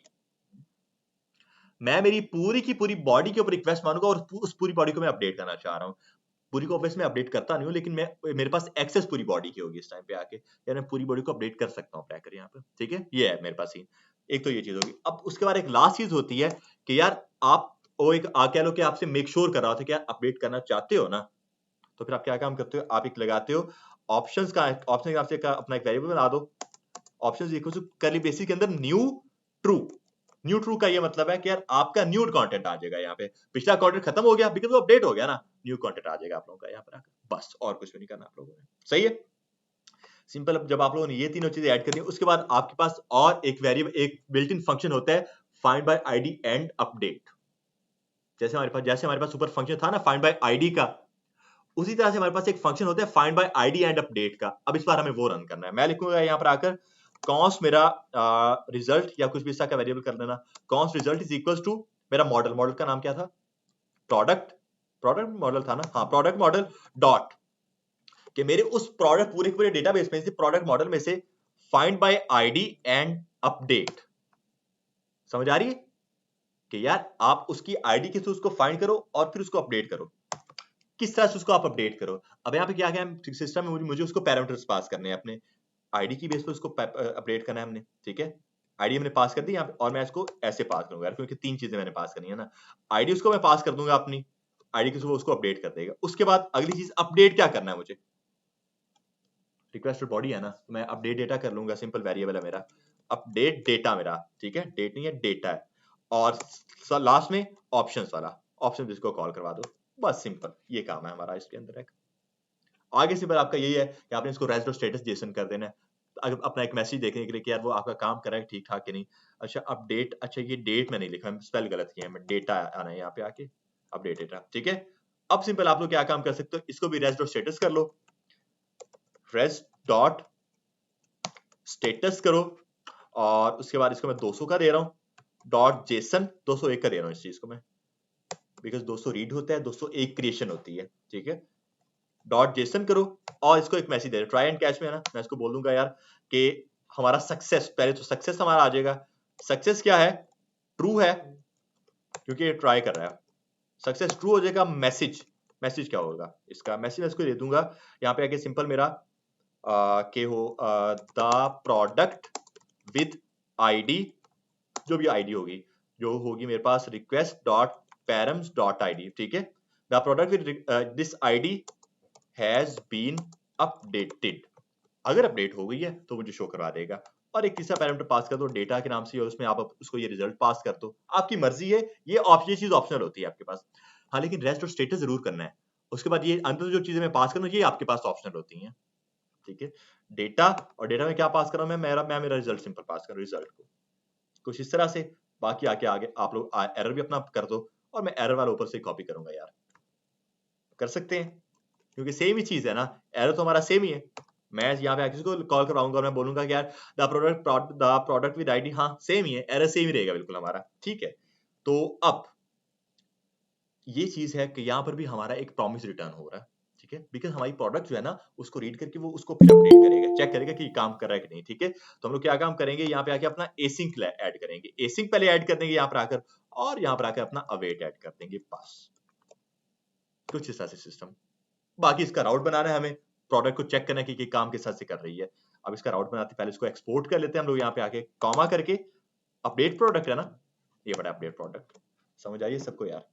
मैं मेरी पूरी की पूरी बॉडी के ऊपर रिक्वेस्ट मानूंगा और उस पूरी बॉडी को मैं अपडेट करना चाह रहा हूँ। पूरी को ऑब्वियसली मैं अपडेट करता नहीं हूँ, लेकिन मैं मेरे पास एक्सेस पूरी बॉडी की होगी इस टाइम पे आके, यार मैं पूरी बॉडी को अपडेट कर सकता हूँ ट्रैकर यहाँ पे, ठीक है। ये है मेरे पास सीन, एक तो ये चीज होगी। अब उसके बाद एक लास्ट चीज होती है कि यार आप वो एक कह लो कि आपसे मेक श्योर कर रहा था कि यार अपडेट करना चाहते हो ना, तो फिर आप क्या काम करते हो, आप एक लगाते हो ऑप्शंस का, ऑप्शन के नाम से अपना एक वेरिएबल बना दो, options equal to curly braces के अंदर न्यू ट्रू। न्यू ट्रू का ये मतलब है कि यार आपका न्यू कंटेंट आ जाएगा यहाँ पे, पिछला कंटेंट खत्म हो गया बिकॉज वो अपडेट हो गया ना, न्यू कंटेंट आ जाएगा आप लोगों का यहाँ पर आकर, बस और कुछ भी नहीं करना आप लोगों ने, सही है सिंपल। अब जब आप लोगों ने ये तीनों चीजें ऐड कर दी, उसके बाद आपके पास और एक वेरिएबल, एक बिल्ट इन फंक्शन होता है find by ID and update. जैसे हमारे पास सुपर फंक्शन था ना फाइंड बाय आईडी का, उसी तरह से हमारे पास एक फंक्शन होता है find by ID and update का। अब इस बार हमें वो रन करना है। मैं लिखूंगा यहाँ पर आकर कॉन्स्ट मेरा रिजल्ट या कुछ भी इस तरह का वेरिएबल कर देना, const result is equal to मेरा मॉडल, मॉडल का नाम क्या था, प्रोडक्ट, प्रोडक्ट मॉडल था ना, हाँ प्रोडक्ट मॉडल डॉट कि मेरे उस प्रोडक्ट पूरे पूरे डेटाबेस में से, प्रोडक्ट मॉडल में से find by ID and update. समझ आ रही है कि यार आप उसकी आईडी के थ्रू उसको फाइंड करो और फिर उसको अपडेट करो। किस तरह से उसको आप अपडेट करो? अब यहाँ पे क्या क्या सिस्टम में मुझे उसको पैरामीटर्स पास करने हैं अपने आईडी की बेस पर, उसको अपडेट करना है हमने, ठीक है। आईडी हमने पास कर दी यहाँ पे, और मैं इसको ऐसे पास करूंगा यार, क्योंकि तीन चीजें मैंने पास करनी है ना। आईडी उसको मैं पास कर दूंगा अपनी आईडी के थ्रू, उसको अपडेट कर देगा। उसके बाद अगली चीज अपडेट क्या करना है मुझे, रिक्वेस्ट बॉडी है ना, तो मैं अपडेट डेटा कर लूंगा, सिंपल वेरिएबल है मेरा अपडेट डेटा मेरा, ठीक है, डेट नहीं है डेटा है। और लास्ट में ऑप्शंस वाला, ऑप्शन जिसको कॉल करवा दो, बस सिंपल ये काम है हमारा इसके अंदर। एक आगे सिंपल आपका यही है कि आपने इसको रेस्ट स्टेटस जेसन कर देना है, अगर अपना एक मैसेज देखने के लिए कि यार वो आपका काम कर रहा है ठीक ठाक कि नहीं। अच्छा अपडेट, अच्छा ये डेट मैंने लिखा है, स्पेल गलत किया है, मैं डेटा आना है यहाँ पे आके अपडेट डेटा, ठीक है। अब सिंपल आप लोग क्या काम कर सकते हो, इसको भी रेस्ट स्टेटस कर लो, रेस्ट डॉट स्टेटस करो, और उसके बाद इसको मैं 200 का दे रहा हूँ डॉट जेसन, 201 का दे रहा हूँ इस चीज को मैं, बिकॉज 200 रीड होता है, 201 क्रिएशन होती है, ठीक है। डॉट जेसन करो और इसको एक मैसेज दे रहा, ट्राई एंड कैच में है ना, मैं इसको बोल दूंगा यार कि हमारा सक्सेस, पहले तो सक्सेस हमारा आ जाएगा। सक्सेस क्या है, ट्रू है, क्योंकि ये ट्राई कर रहा है, सक्सेस ट्रू हो जाएगा। मैसेज, मैसेज क्या होगा इसका, मैसेज मैं इसको दे दूंगा यहाँ पे आके सिंपल मेरा के हो द प्रोडक्ट विद आईडी, जो भी आईडी होगी, जो होगी मेरे पास request dot params dot ID, ठीक है। The product with this ID has been updated, अगर अपडेट हो गई है तो मुझे शो करवा देगा। और एक तीसरा पैरामीटर पास कर दो डेटा के नाम से, और उसमें आप उसको ये रिजल्ट पास कर दो, आपकी मर्जी है, ये चीज ऑप्शनल होती है आपके पास। हाँ लेकिन रेस्ट और स्टेटस जरूर करना है। उसके बाद ये अंदर जो चीजें मैं पास करूँ ये आपके पास ऑप्शनल होती हैं, ठीक है। डेटा, और डेटा में क्या पास कर रहा हूँ मैं मेरा रिजल्ट सिंपल पास कर रिजल्ट को, कुछ इस तरह से। बाकी आगे आप लोग एरर भी अपना कर दो, और मैं एरर वाला ऊपर से कॉपी करूंगा यार, कर सकते हैं क्योंकि सेम ही चीज है ना, एरर तो हमारा सेम ही है। मैं यहाँ पे किसी को कॉल करवाऊंगा और मैं बोलूंगा कि यार द प्रोडक्ट विद आईडी, हाँ सेम ही है, एरर सेम ही रहेगा बिल्कुल हमारा, ठीक है। तो अब ये चीज है कि यहाँ पर भी हमारा एक प्रॉमिस रिटर्न हो रहा है, ठीक है, बिकॉज हमारी प्रोडक्ट जो है ना उसको रीड करके वो उसको फिर अपडेट करेगा, चेक करेगा कि काम कर रहा है कि नहीं, ठीक है। तो हम लोग क्या काम करेंगे, यहाँ पे आके अपना एसिंक ऐड करेंगे, एसिंक पहले ऐड कर देंगे यहाँ पर आकर, और यहाँ पर आकर अपना अवेट ऐड कर देंगे, बस कुछ इस तरह से सिस्टम। बाकी इसका राउट बनाना है हमें, प्रोडक्ट को चेक करना है कि काम किस तरह से कर रही है। अब इसका राउट बनाते पहले इसको एक्सपोर्ट कर लेते हैं हम लोग यहाँ पे आके कॉमा करके, अपडेट प्रोडक्ट है ना, ये बड़ा अपडेट प्रोडक्ट, समझ आइए सबको यार,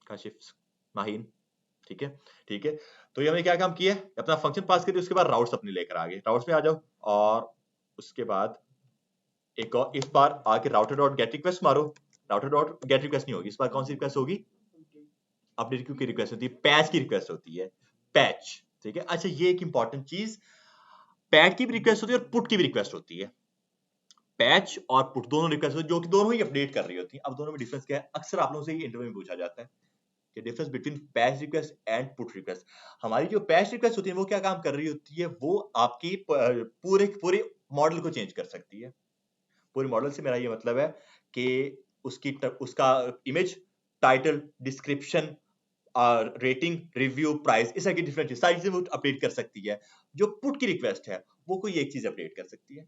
काशिफ माहिन, ठीक है ठीक है। तो ये हमने क्या काम किया है, अपना फंक्शन पास करिए, उसके बाद राउट्स अपने लेकर आगे, राउट्स में आ जाओ, और उसके बाद एक और इस बार आके राउटर डॉट गेट रिक्वेस्ट मारो, राउटर डॉट गेट रिक्वेस्ट नहीं होगी, इस बार कौन सी रिक्वेस्ट होगी? अपडेट क्यू की रिक्वेस्ट होती है, पैच की रिक्वेस्ट होती है, पैच। ठीक है, अच्छा ये एक इंपॉर्टेंट चीज, पैच की भी रिक्वेस्ट होती है और पुट की भी रिक्वेस्ट होती है। पैच और पुट दोनों रिक्वेस्ट होती है, जो कि दोनों ही अपडेट कर रही होती है। अब दोनों में डिफरेंस क्या है, अक्सर आप लोगों से ये इंटरव्यू में पूछा जाता है कि difference between patch request and put request. हमारी जो पैच रिक्वेस्ट होती है वो क्या काम कर रही होती है, वो आपकी पूरे पूरे मॉडल को चेंज कर सकती है। पूरे मॉडल से मेरा ये मतलब है कि उसका image, title, description, rating, review, price, इस तरह की डिफरेंट चीज सारी चीजें वो अपडेट कर सकती है। जो पुट की रिक्वेस्ट है वो कोई एक चीज अपडेट कर सकती है,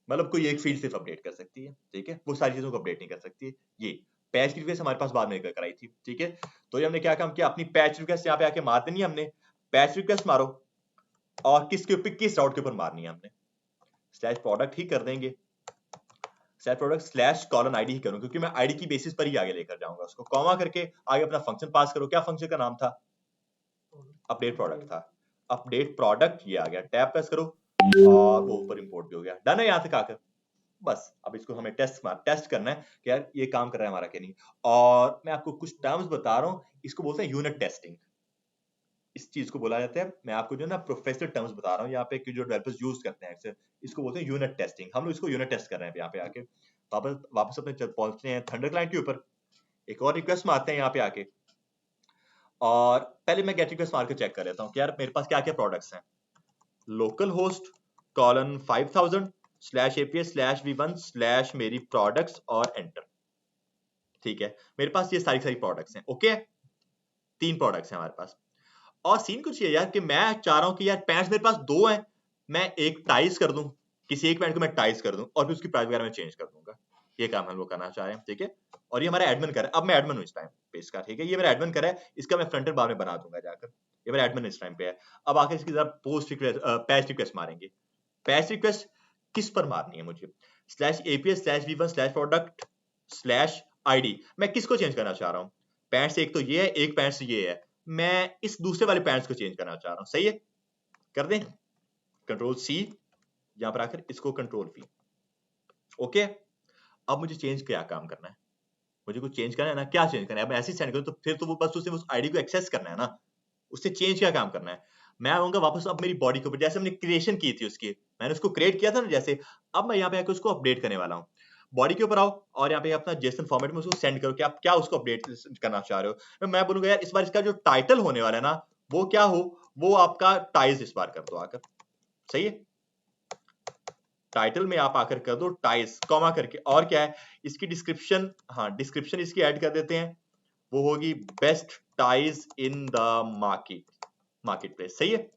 मतलब कोई एक फील्ड सिर्फ अपडेट कर सकती है। ठीक है, वो सारी चीजों को अपडेट नहीं कर सकती है। ये पैच की रिक्वेस्ट हमारे पास बाद में कराई थी। ठीक है, तो ये हमने क्या काम किया, अपनी पैच रिक्वेस्ट यहाँ पे आके मार देनी है हमने। पैच रिक्वेस्ट मारो और किसके ऊपर, किस राउट के ऊपर मारनी है हमने, स्लैश प्रोडक्ट ही कर देंगे, slash product slash colon ID ही करूं, क्योंकि मैं आईडी की बेसिस पर ही आगे लेकर जाऊंगा उसको। कॉमा करके आगे अपना फंक्शन पास करो। क्या फंक्शन का नाम था? अपडेट प्रोडक्ट था। अपडेट प्रोडक्ट ये आ गया, टैब प्रेस करो और वो ऊपर इंपोर्ट भी हो गया। डन है यहां तक आकर। बस अब इसको हमें टेस्ट करना है कि यार ये काम कर रहा है हमारा कि नहीं। और मैं आपको कुछ टर्म्स बता रहा हूं, इसको बोलते हैं यूनिट टेस्टिंग। इस चीज को बोला जाता है, मैं आपको जो ना प्रोफेशनल टर्म्स बता रहा हूँ यहाँ पे कि जो डेवलपर्स यूज करते हैं अक्सर, इसको बोलते हैं यूनिट टेस्टिंग। हम लोग इसको यूनिट टेस्ट कर रहे हैं यहाँ पे आके। वापस वापस अपने पहुंचते हैं थंडर क्लाइंट के ऊपर। एक और रिक्वेस्ट मारते हैं यहाँ पे आके, और पहले मैं गेट रिक्वेस्ट मार के चेक कर लेता हूँ कि यार मेरे पास क्या क्या प्रोडक्ट्स हैं। Local host colon 5000 slash APS slash V1 slash मेरी प्रोडक्ट्स और एंटर। ठीक है, मेरे पास ये सारी सारी प्रोडक्ट्स हैं। ओके, 3 प्रोडक्ट्स हैं हमारे पास। और सीन कुछ ये यार कि मैं चाह रहा हूं कि यार पैंट्स मेरे पास 2 हैं, मैं एक टाइज कर दूं, किसी एक पैंट को मैं टाइज कर दूं और फिर उसकी प्राइस वगैरह मैं चेंज कर दूंगा। ये काम हम लोग करना चाह रहे हैं। ठीक है, और ये हमारा एडमिन कर रहा है। अब मैं एडमिन हूं इस टाइम पे इसका। ठीक है, ये मेरा एडमिन कर रहा है, इसका मैं फ्रंट एंड बाद में बना दूंगा जाकर। ये मेरा एडमिन इस टाइम पे है। अब आके इसकी जरा पोस्ट रिक्वेस्ट, पैच रिक्वेस्ट मारेंगे। पैच रिक्वेस्ट किस पर मारनी है मुझे? Slash APS slash V1 slash product slash ID. मैं किसको चेंज करना चाह रहा हूँ? पैंट से एक तो ये है, एक पैंट से ये है, मैं इस दूसरे वाले पैंट्स को चेंज करना चाह रहा हूँ। सही है, कर दें कंट्रोल सी, यहां पर आकर इसको कंट्रोल वी। ओके, अब मुझे चेंज क्या काम करना है? मुझे कुछ चेंज करना है ना, क्या चेंज करना है? अब ऐसे सेंड करूं तो फिर तो वो बस उसे उस आईडी को एक्सेस करना है ना, उससे चेंज क्या काम करना है? मैं आऊंगा वापस अब मेरी बॉडी के ऊपर, जैसे हमने क्रिएशन की थी उसकी, मैंने उसको क्रिएट किया था ना जैसे, अब मैं यहाँ पे आकर उसको अपडेट करने वाला हूँ। बॉडी के ऊपर आओ और यहाँ पे अपना जेसन फॉर्मेट में उसको सेंड करो कि आप क्या उसको अपडेट करना चाह रहे हो। मैं बोलूंगा यार इस बार इसका जो टाइटल होने वाला है ना, वो क्या हो, वो आपका टाइज इस बार कर दो आकर। सही है, टाइटल में आप आकर कर दो टाइज कॉमा करके। और क्या है इसकी डिस्क्रिप्शन, हाँ डिस्क्रिप्शन इसकी ऐड कर देते हैं, वो होगी best ties in the market place. सही है,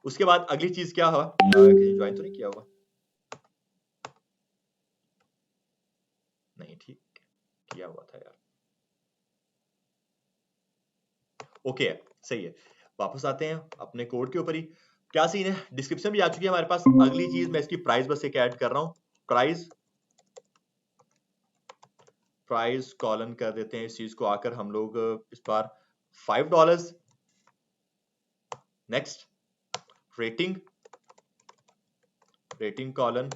उसके बाद अगली चीज क्या हुआ, किसी ज्वाइन तो नहीं किया होगा? नहीं, ठीक किया हुआ था यार। ओके है, सही है। वापस आते हैं अपने कोड के ऊपर ही। क्या सीन है, डिस्क्रिप्शन भी आ चुकी है हमारे पास। अगली चीज मैं इसकी प्राइस बस एक ऐड कर रहा हूं, प्राइस। प्राइस कॉलन कर देते हैं इस चीज को आकर हम लोग इस बार $5। नेक्स्ट, रेटिंग, रेटिंग कॉलन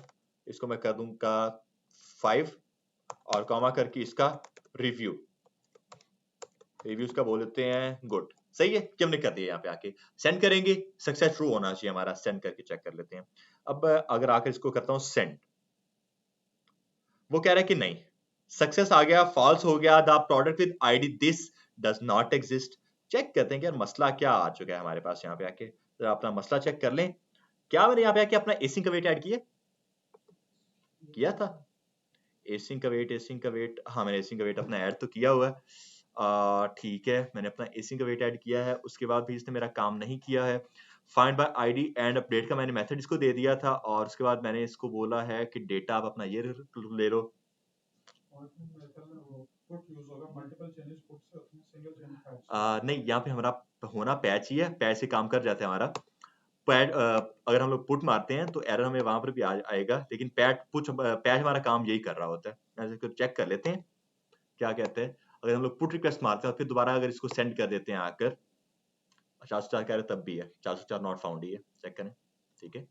इसको मैं कर दूंगा 5 और कॉमा करके इसका रिव्यू, रिव्यूज का बोल देते हैं गुड। सही है कि हमने कर दिया। यहाँ पे आके सेंड करेंगे, सक्सेस ट्रू होना चाहिए हमारा, सेंड करके चेक कर लेते हैं। अब अगर आकर इसको करता हूँ सेंड, वो कह रहा है कि नहीं सक्सेस आ गया, फॉल्स हो गया, the product with ID this does not exist. Check करते हैं कि यार मसला क्या आ चुका है हमारे पास। यहाँ पे आके तो अपना मसला चेक कर लें। क्या मैंने यहाँ पे आके अपना एसिंक का वेट ऐड किया था? एसिंक का वेट, एसिंक का वेट, हाँ मैंने एसिंक का वेट अपना ऐड तो किया हुआ है। ठीक है, मैंने अपना एसिंक का वेट ऐड किया है। उसके बाद भी इसने मेरा काम नहीं किया है। Find by ID and update का मैंने मेथड इसको दे दिया था, और उसके बाद मैंने इसको बोला है कि डेटा आप अपना ये ले लो। नहीं, यहाँ पे हमारा होना पैच ही है, पैच से काम कर जाता है हमारा। पैच अगर हम लोग पुट मारते हैं तो एरर हमें वहां पर भी आएगा, लेकिन पैच हमारा काम यही कर रहा होता है। इसको चेक कर लेते हैं क्या कहते हैं। अगर हम लोग पुट रिक्वेस्ट मारते हैं फिर दोबारा अगर इसको सेंड कर देते हैं आकर, 404 कह रहे तब भी है, 404 नॉट फाउंड ही है, चेक करें। ठीक है,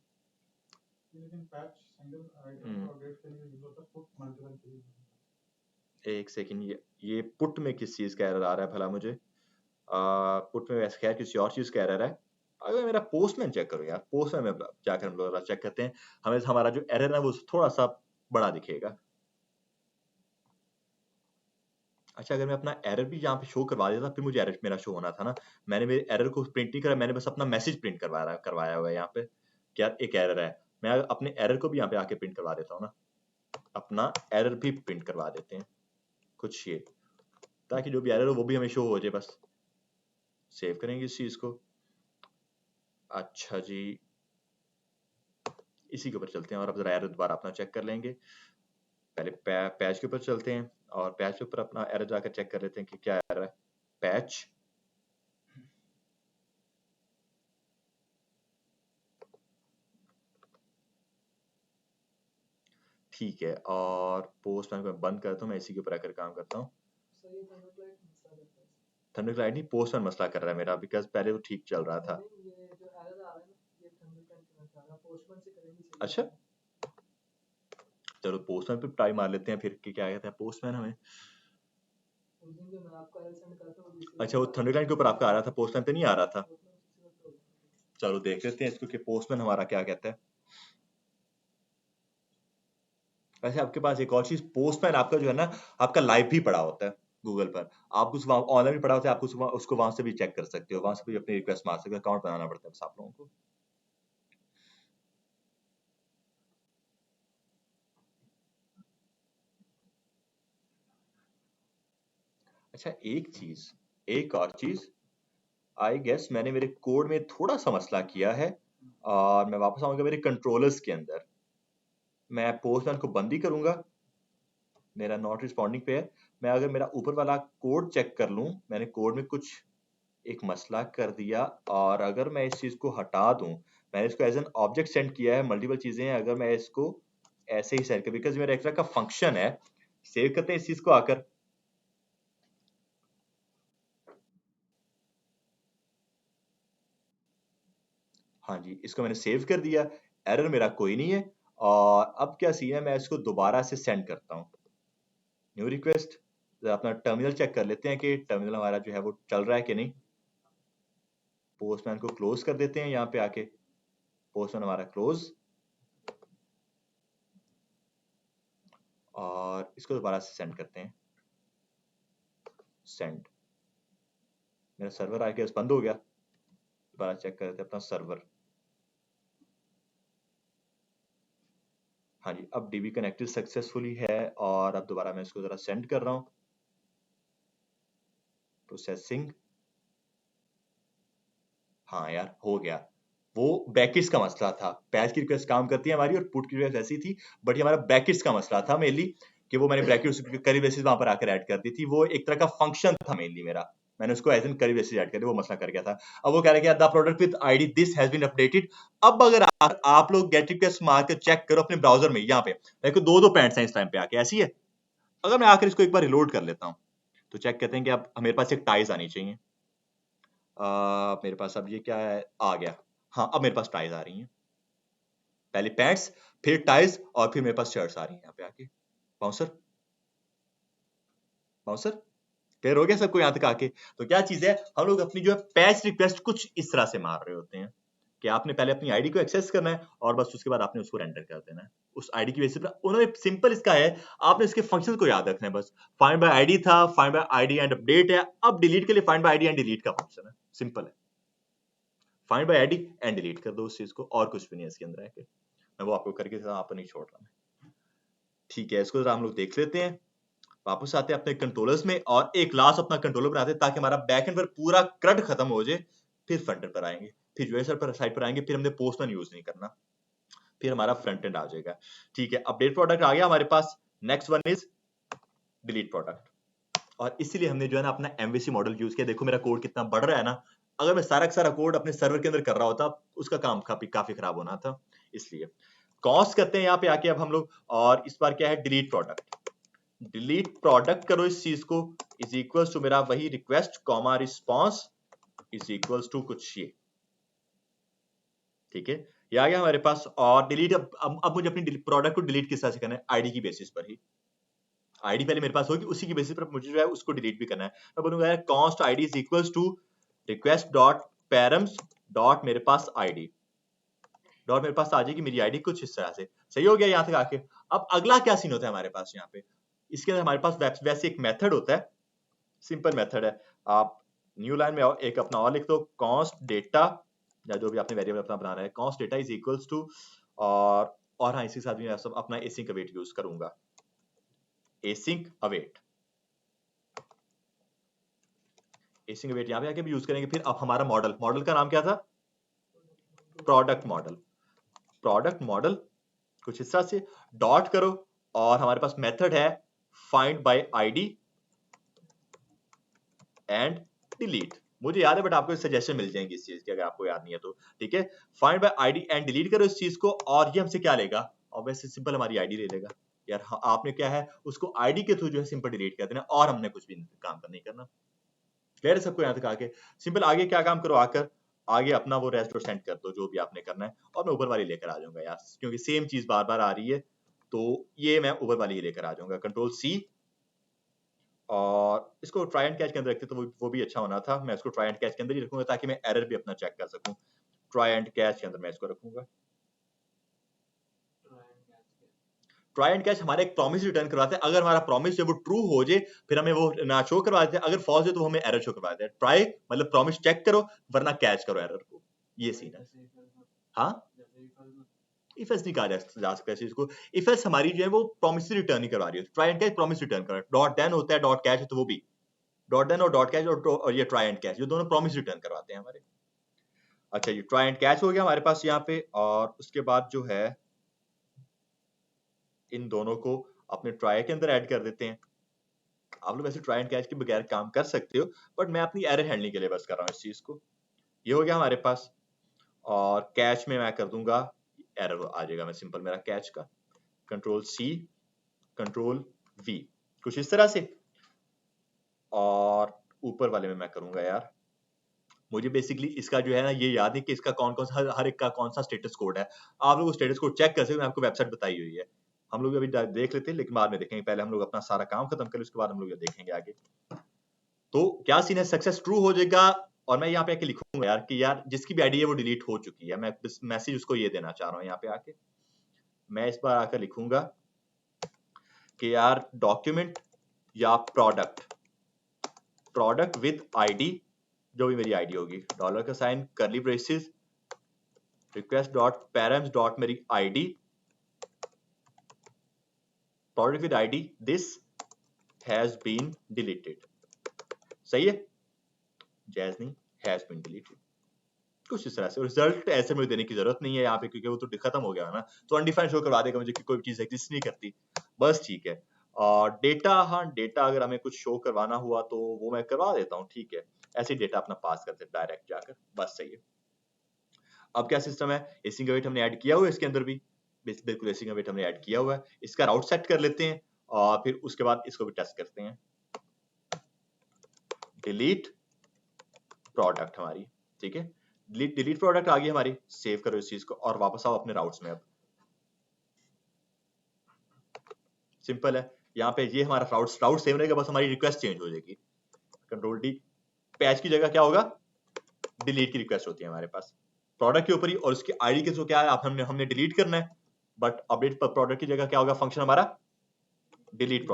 एक सेकंड, ये पुट में किस चीज का एरर आ रहा है भला मुझे? पुट में वैसे खैर किसी और चीज का एरर है। अगर मेरा पोस्टमैन चेक करो यार, पोस्टमैन में जाकर हम लोग चेक करते हैं, हमें हमारा जो एरर है वो थोड़ा सा बड़ा दिखेगा। अच्छा, अगर मैं अपना एरर भी यहाँ पे शो करवा देता फिर मुझे एरर मेरा शो होना था ना। मैंने मेरे एरर को प्रिंट नहीं करा, मैंने बस अपना मैसेज प्रिंट करवाया हुआ है यहाँ पे, क्या एक एरर है। मैं अपने एरर को भी यहाँ पे आके प्रिंट करवा देता हूँ ना, अपना एरर भी प्रिंट करवा देते हैं कुछ ये, ताकि जो भी एरर हो वो भी हमें शो हो जाए। बस सेव करेंगे इस चीज को। अच्छा जी, इसी के ऊपर चलते हैं और अब जरा एरर दोबारा अपना चेक कर लेंगे। पहले पैच के ऊपर चलते हैं और पैच के ऊपर अपना एरर जाकर चेक कर लेते हैं कि क्या एरर है। पैच, ठीक है, और पोस्टमैन को मैं बंद करता हूँ, मैं इसी के ऊपर आकर काम करता हूँ। थंडरक्लाइड नहीं, पोस्टमैन मसला कर रहा है मेरा, बिकॉज पहले तो ठीक चल रहा था। अच्छा, चलो पोस्टमैन पे ट्राई मार लेते हैं फिर कि क्या कहते हैं पोस्टमैन हमें। अच्छा, वो थंडरक्लाइड के ऊपर आपका आ रहा था, पोस्टमैन पे नहीं आ रहा था। चलो देख लेते हैं इसको कि पोस्टमैन हमारा क्या कहता है। वैसे आपके पास एक और चीज, पोस्टमैन आपका जो है ना, आपका लाइव भी पड़ा होता है गूगल पर। आप उस ऑनलाइन भी पड़ा होता है, आप उसको वहां से भी चेक कर सकते हो, वहां से भी अपनी रिक्वेस्ट मार सकते हो। अकाउंट बनाना पड़ता है बस आप लोगों को। अच्छा, एक और चीज, आई गेस मैंने मेरे कोड में थोड़ा सा मसला किया है, और मैं वापस आऊंगा मेरे कंट्रोलर्स के अंदर। मैं पोस्टमैन को बंद ही करूंगा, मेरा नॉट रिस्पॉन्डिंग पे है। मैं अगर मेरा ऊपर वाला कोड चेक कर लूं, मैंने कोड में कुछ एक मसला कर दिया, और अगर मैं इस चीज को हटा दूं, मैंने इसको एज एन ऑब्जेक्ट सेंड किया है, मल्टीपल चीजें हैं, अगर मैं इसको ऐसे ही सेंड कर, बिकॉज मेरा एक तरह का फंक्शन है। सेव करते हैं इस चीज को आकर। हाँ जी, इसको मैंने सेव कर दिया, एरर मेरा कोई नहीं है। और अब क्या सीन है, मैं इसको दोबारा से सेंड करता हूँ, न्यू रिक्वेस्ट। अपना टर्मिनल चेक कर लेते हैं कि टर्मिनल हमारा जो है वो चल रहा है कि नहीं। पोस्टमैन को क्लोज कर देते हैं यहाँ पे आके, पोस्टमैन हमारा क्लोज, और इसको दोबारा से सेंड करते हैं, सेंड। मेरा सर्वर आई गेस बंद हो गया, दोबारा चेक करते हैं अपना सर्वर। हाँ जी, अब डीबी कनेक्टेड सक्सेसफुली है, और अब दोबारा मैं इसको जरा सेंड कर रहा हूँ, प्रोसेसिंग। हाँ यार, हो गया। वो ब्रैकेट्स का मसला था, पैच की रिक्वेस्ट काम करती है हमारी और पुट की रिक्वेस्ट ऐसी थी, बट ये हमारा ब्रैकेट्स का मसला था मेनली, कि वो मैंने ब्रैकेट्स करी बेसिस वहां पर आकर ऐड कर दी थी। वो एक तरह का फंक्शन था मेनली मेरा, मैंने उसको एज एन करी बेसिस ऐड कर दिया, वो मसला कर गया था। अब वो कह रहा है कि the product with ID this has been updated. अब अगर आप लोग गेट रिक्वेस्ट मार के चेक करो अपने ब्राउजर में, यहाँ पे देखो दो दो पैंट्स हैं इस टाइम पे आके, ऐसी है। अगर मैं आकर इसको एक बार रिलोड कर लेता हूँ, तो चेक करते हैं कि अब मेरे पास एक टाइज आनी चाहिए। मेरे पास अब ये क्या है, आ गया। हाँ, अब मेरे पास टाइज आ रही हैं, पहले पैंट्स, फिर टाइज, और फिर मेरे पास शर्ट्स आ रही हैं यहाँ पे आके। बाउंसर, बाउंसर, क्लियर हो गया सबको यहाँ तक आके? तो क्या चीज है, हम लोग अपनी जो है पैच रिक्वेस्ट कुछ इस तरह से मार रहे होते हैं कि आपने पहले अपनी आईडी को एक्सेस करना है, और बस उसके बाद आपने उसको रेंडर कर देना है उस आईडी की बेसिस पर। उन्होंने सिंपल इसका है, आपने इसके फंक्शन को याद रखना है बस। फाइंड बाय आईडी था, find by ID and update है, अब डिलीट के लिए find by ID and delete का फंक्शन है, सिंपल है। Find by ID and delete कर दो उस चीज को, और कुछ भी नहीं है इसके अंदर है। मैं वो आपको करके आप नहीं छोड़ रहा मैं। ठीक है, इसको जरा हम लोग देख लेते हैं। वापस आते हैं अपने कंट्रोलर्स में, और एक लास्ट अपना कंट्रोलर बनाते हैं, ताकि हमारा बैकएंड पर पूरा क्रड खत्म हो जाए। फिर फ्रंट एंड पर आएंगे, फिर यूएसआर पर साइड पर आएंगे, फिर हमने पोस्टमैन यूज नहीं करना, फिर हमारा फ्रंट एंड आ जाएगा। ठीक है, अपडेट प्रोडक्ट आ गया हमारे पास। Next one is delete product, और इसीलिए हमने जो है ना अपना एमवीसी मॉडल यूज किया। देखो मेरा कोड कितना बढ़ रहा है ना, अगर मैं सारा का सारा कोड अपने सर्वर के अंदर कर रहा होता, उसका काम काफी खराब होना था। इसलिए कॉस्ट करते हैं यहाँ पे आके अब हम लोग, और इस बार क्या है, डिलीट प्रोडक्ट। डिलीट प्रोडक्ट करो इस चीज को, इज इक्वल्स टू मेरा वही request comma response is equals to कुछ ये। ठीक है, ये आ गया हमारे पास। और डिलीट, अब मुझे अपनी प्रोडक्ट को डिलीट किस तरह से करना है, आईडी की बेसिस पर ही। आईडी पहले मेरे पास होगी, उसी की बेसिस पर मुझे जो है उसको डिलीट भी करना है। मैं बोलूंगा यार const id is equals to request dot params dot मेरे पास आईडी डॉट मेरे पास आ जाएगी मेरी आईडी कुछ इस तरह से। सही हो गया यहाँ तक आके। अब अगला क्या सीन होता है हमारे पास यहाँ पे, इसके अंदर हमारे पास वैसे एक मेथड होता है, सिंपल मेथड है। आप न्यू लाइन में एक अपना और लिख दो, const डेटा या जो भी आपने वेरिएबल अपना बनाना है, const data is equals to और हाँ इसी के साथ भी मैं अपना async await यूज करूंगा, async await async await यहाँ पे आके भी यूज करेंगे। फिर अब हमारा मॉडल का नाम क्या था, प्रोडक्ट मॉडल कुछ इस तरह से डॉट करो और हमारे पास मेथड है find by ID and delete. मुझे याद है बट आपको सजेशन मिल जाएंगी इस चीज की अगर आपको याद नहीं है तो, ठीक है। Find by ID and delete करो इस चीज को और ये हमसे क्या लेगा, ऑब्वियसली सिंपल हमारी आईडी ले लेगा। यार आपने क्या है उसको आईडी के थ्रू जो है सिंपल डिलीट कर देना और हमने कुछ भी काम नहीं करना। क्लियर है सबको यहाँ तक आके। सिंपल आगे क्या काम करो, आकर आगे अपना वो रेस्टोर सेंड कर दो जो भी आपने करना है और मैं ऊपर वाली लेकर आ जाऊंगा यार, क्योंकि सेम चीज बार बार आ रही है तो ये मैं ऊपर वाली ही लेकर आ जाऊंगा। कंट्रोल सी और इसको ट्राई एंड कैच के अंदर रखते तो वो भी अच्छा होना था। मैं इसको ट्राई एंड कैच के अंदर ही रखूंगा ताकि मैं एरर भी अपना चेक कर सकूं। ट्राई एंड कैच के अंदर मैं इसको रखूंगा। ट्राई एंड कैच हमारा एक प्रॉमिस रिटर्न करवाते हैं, अगर हमारा प्रॉमिस जो वो ट्रू हो जाए फिर हमें वो ना शो करवा देते हैं, अगर फॉल्स है तो हमें एरर शो करवा देते हैं। ट्राई मतलब प्रॉमिस चेक करो वरना कैच करो एरर को, ये सीन है। हाँ इफ एल्स नहीं कहा जा सकता है इसको। इफ एल्स हमारी जो है वो प्रॉमिस रिटर्न नहीं करवा रही है, try and catch promise return कर रहा है। डॉट देन होता है, डॉट कैच है तो वो भी डॉट देन और डॉट कैच और ये ट्राई एंड कैच ये दोनों प्रॉमिस रिटर्न करवाते हैं हमारे। अच्छा ये ट्राई एंड कैच हो गया हमारे पास यहाँ पे, और उसके बाद जो है इन दोनों को अपने ट्राई के अंदर ऐड कर देते हैं। आप लोग वैसे ट्राई एंड कैच के बगैर काम कर सकते हो बट मैं अपनी एरर हैंडलिंग के लिए बस कर रहा हूँ इस चीज को। ये हो गया हमारे पास और कैच में मैं कर दूंगा एरर आ जाएगा, मैं सिंपल मेरा कैच का कंट्रोल सी कंट्रोल वी कुछ इस तरह से। और ऊपर वाले में मैं करूंगा यार, मुझे बेसिकली इसका जो है ना ये याद है कि इसका कौन कौन सा हर एक का कौन सा स्टेटस कोड है। आप लोग स्टेटस कोड चेक कर सकते हैं, आपको वेबसाइट बताई हुई है। हम लोग अभी देख लेते हैं लेकिन बाद में देखेंगे, पहले हम लोग अपना सारा काम खत्म करें उसके बाद हम लोग ये देखेंगे आगे। तो क्या सीन है, सक्सेस ट्रू हो जाएगा और मैं यहाँ पे आके लिखूंगा यार कि यार जिसकी भी आईडी है वो डिलीट हो चुकी है। मैं मैसेज उसको ये देना चाह रहा हूँ यहाँ पे आके। मैं इस बार आकर लिखूंगा कि यार डॉक्यूमेंट या प्रोडक्ट विद आईडी, जो भी मेरी आईडी होगी, डॉलर का sign curly braces request dot params dot मेरी ID product with ID this has been deleted. सही है, जैज नहीं हैज बीन डिलीटेड कुछ इस तरह से। रिजल्ट ऐसे मुझे देने की जरूरत नहीं है यहाँ पे क्योंकि वो तो खत्म हो गया ना, तो अनडिफाइंड शो करवा देगा मुझे कि कोई चीज एग्जिस्ट नहीं करती, बस ठीक है। और डेटा, हाँ डेटा अगर हमें कुछ शो करवाना हुआ तो वो मैं करवा देता हूँ, ठीक है। ऐसे डेटा अपना पास करते डायरेक्ट जाकर, बस सही है। अब क्या सिस्टम है, एसिंग अवेट हमने ऐड किया हुआ है इसके अंदर भी, बिल्कुल एसिंग अवेट हमने ऐड किया हुआ है। इसका राउट सेट कर लेते हैं और फिर उसके बाद इसको भी टेस्ट करते हैं। डिलीट प्रोडक्ट हमारी, ठीक है, डिलीट प्रोडक्ट आ गई हमारी। सेव करो इस चीज को और वापस आओ अपने राउट्स में। अब सिंपल है, यहाँ पे ये हमारा राउट सेव रहेगा, बस हमारी रिक्वेस्ट चेंज हो जाएगी। कंट्रोल डी, पैच की जगह क्या होगा, डिलीट की रिक्वेस्ट होती है हमारे पास प्रोडक्ट के ऊपर ही, और उसकी आईडी के थ्रू क्या है हमने डिलीट करना है, बट अपडेट प्रोडक्ट की जगह क्या होगा फंक्शन हमारा डिलीट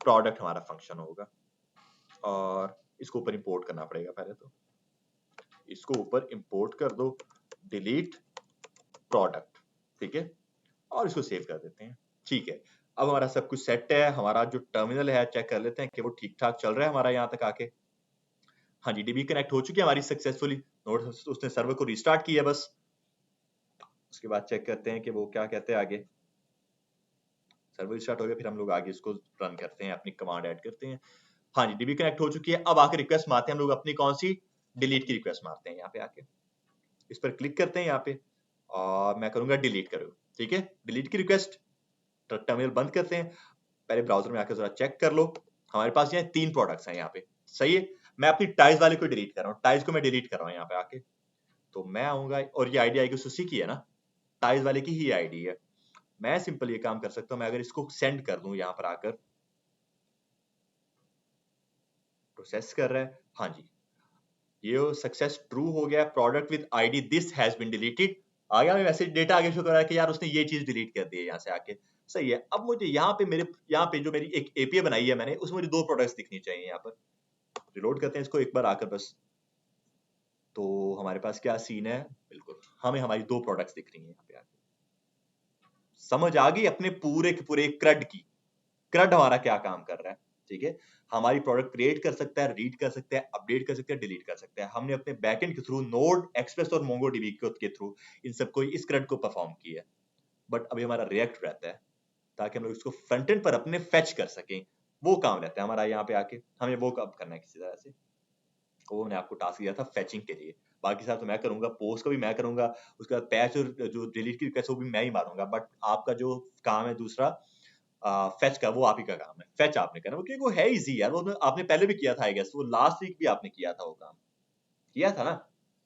प्रोडक्ट हमारा फंक्शन होगा। और इसको ऊपर इंपोर्ट करना पड़ेगा, पहले तो इसको ऊपर इंपोर्ट कर दो डिलीट प्रोडक्ट, ठीक है, और इसको सेव कर देते हैं। ठीक है, अब हमारा सब कुछ सेट है। हमारा जो टर्मिनल है चेक कर लेते हैं कि वो ठीक ठाक चल रहा है हमारा यहाँ तक आके। हाँ जी, डीबी कनेक्ट हो चुकी है हमारी सक्सेसफुली, नोट उसने सर्वर को रिस्टार्ट किया बस। उसके बाद चेक करते हैं कि वो क्या कहते हैं आगे। सर्वर रिस्टार्ट हो गया, फिर हम लोग आगे इसको रन करते हैं, अपनी कमांड ऐड करते हैं। हाँ जी, डीबी कनेक्ट हो चुकी है। अब आके रिक्वेस्ट मारते हैं हम लोग अपनी, कौन सी, डिलीट की रिक्वेस्ट मारते हैं यहाँ पे आके। इस पर क्लिक करते हैं यहाँ पे और मैं करूंगा डिलीट करो, ठीक है, डिलीट की रिक्वेस्ट। टर्मिनल बंद करते हैं, पहले ब्राउजर में आकर जरा चेक कर लो। हमारे पास ये 3 प्रोडक्ट्स हैं यहाँ पे, सही है। मैं अपनी टाइज वाले को डिलीट कर रहा हूँ, टाइज को मैं डिलीट कर रहा हूँ यहाँ पे आके। तो मैं आऊंगा और ये आईडी आएगी उसी की है ना, टाइज वाले की ही आईडी है। मैं सिंपल ये काम कर सकता हूं, मैं अगर इसको सेंड कर दूं यहां पर आकर, प्रोसेस कर रहा है, हाँ जी ये सक्सेस ट्रू हो गया, product with ID this has been deleted, आ गया मैसेज, डेटा आगे शो कर रहा है कि यार उसने ये चीज डिलीट कर दी है यहाँ से आके। सही है, अब मुझे यहाँ पे मेरे यहाँ पे जो मेरी एक एपीआई बनाई है मैंने, उसमें मुझे 2 प्रोडक्ट्स दिखनी चाहिए यहाँ पर। रिलोड करते हैं इसको एक बार आकर बस, तो हमारे पास क्या सीन है, बिल्कुल हमें हमारी 2 प्रोडक्ट्स दिख रही हैं यहाँ पे आके। समझ आ गई अपने पूरे के पूरे क्रड की, क्रड हमारा क्या काम कर रहा है, ठीक है। हमारी प्रोडक्ट क्रिएट कर सकता है, रीड कर सकता है, अपडेट कर सकता है, डिलीट कर सकता है। हमने अपने बैकएंड के थ्रू नोड, एक्सप्रेस और मोंगोडीबी के थ्रू इन सबको इस क्रड को परफॉर्म किया है। बट अभी हमारा रिएक्ट रहता है ताकि हम लोग इसको फ्रंट एंड पर अपने फेच कर सकें, वो काम रहता है हमारा यहाँ पे आके, हमें वो काम करना है किसी तरह से। वो मैंने आपको टास्क दिया था फेचिंग के लिए, बाकी सारा तो मैं करूंगा, पोस्ट का भी मैं करूंगा, उसके बाद पैच और जो डिलीट की रिक्वेस्ट वो भी मैं ही मारूंगा। बट आपका जो काम है दूसरा फेच का, वो आप ही का काम है, फेच आपने करना, क्योंकि वो है इजी यार, वो आपने पहले भी किया था आई गेस, वो लास्ट वीक भी आपने किया था वो काम, किया था ना।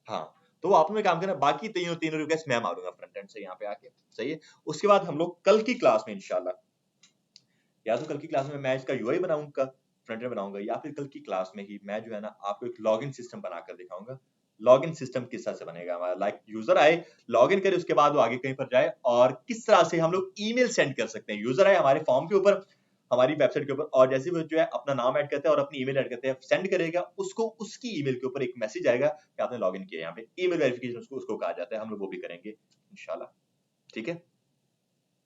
हाँ, तो आपने काम करना, बाकी तीनों तीनों रिक्वेस्ट मैं मारूंगा फ्रंट एंड से यहाँ पे आके। सही है, उसके बाद हम लोग कल की क्लास में इंशाल्लाह, या तो कल की क्लास में मैं इसका यूआई बनाऊंगा, फ्रंट एंड बनाऊंगा, या फिर कल की क्लास में ही मैं जो है ना आपको एक लॉगिन सिस्टम बनाकर दिखाऊंगा। लॉगिन सिस्टम किस तरह से बनेगा हमारा, लाइक यूजर आए, लॉगिन करे, उसके बाद वो आगे कहीं पर जाए, और किस तरह से हम लोग ईमेल सेंड कर सकते हैं। यूजर आए हमारे फॉर्म के ऊपर, हमारी वेबसाइट के ऊपर, और जैसे वो जो है अपना नाम ऐड करते हैं और अपनी ईमेल ऐड करते हैं, सेंड करेगा उसको, उसकी ईमेल के ऊपर एक मैसेज आएगा कि आपने लॉगिन किया। यहाँ पे ईमेल वेरिफिकेशन उसको कहा जाता है, हम लोग वो भी करेंगे इंशाल्लाह, ठीक है।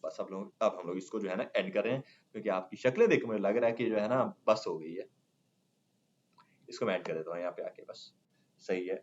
बस अब हम लोग इसको जो है ना एंड कर रहे हैं, क्योंकि आपकी शक्लें देख मुझे लग रहा है कि जो है ना बस हो गई है। इसको मैं ऐड कर देता हूँ यहाँ पे आके बस, सही है।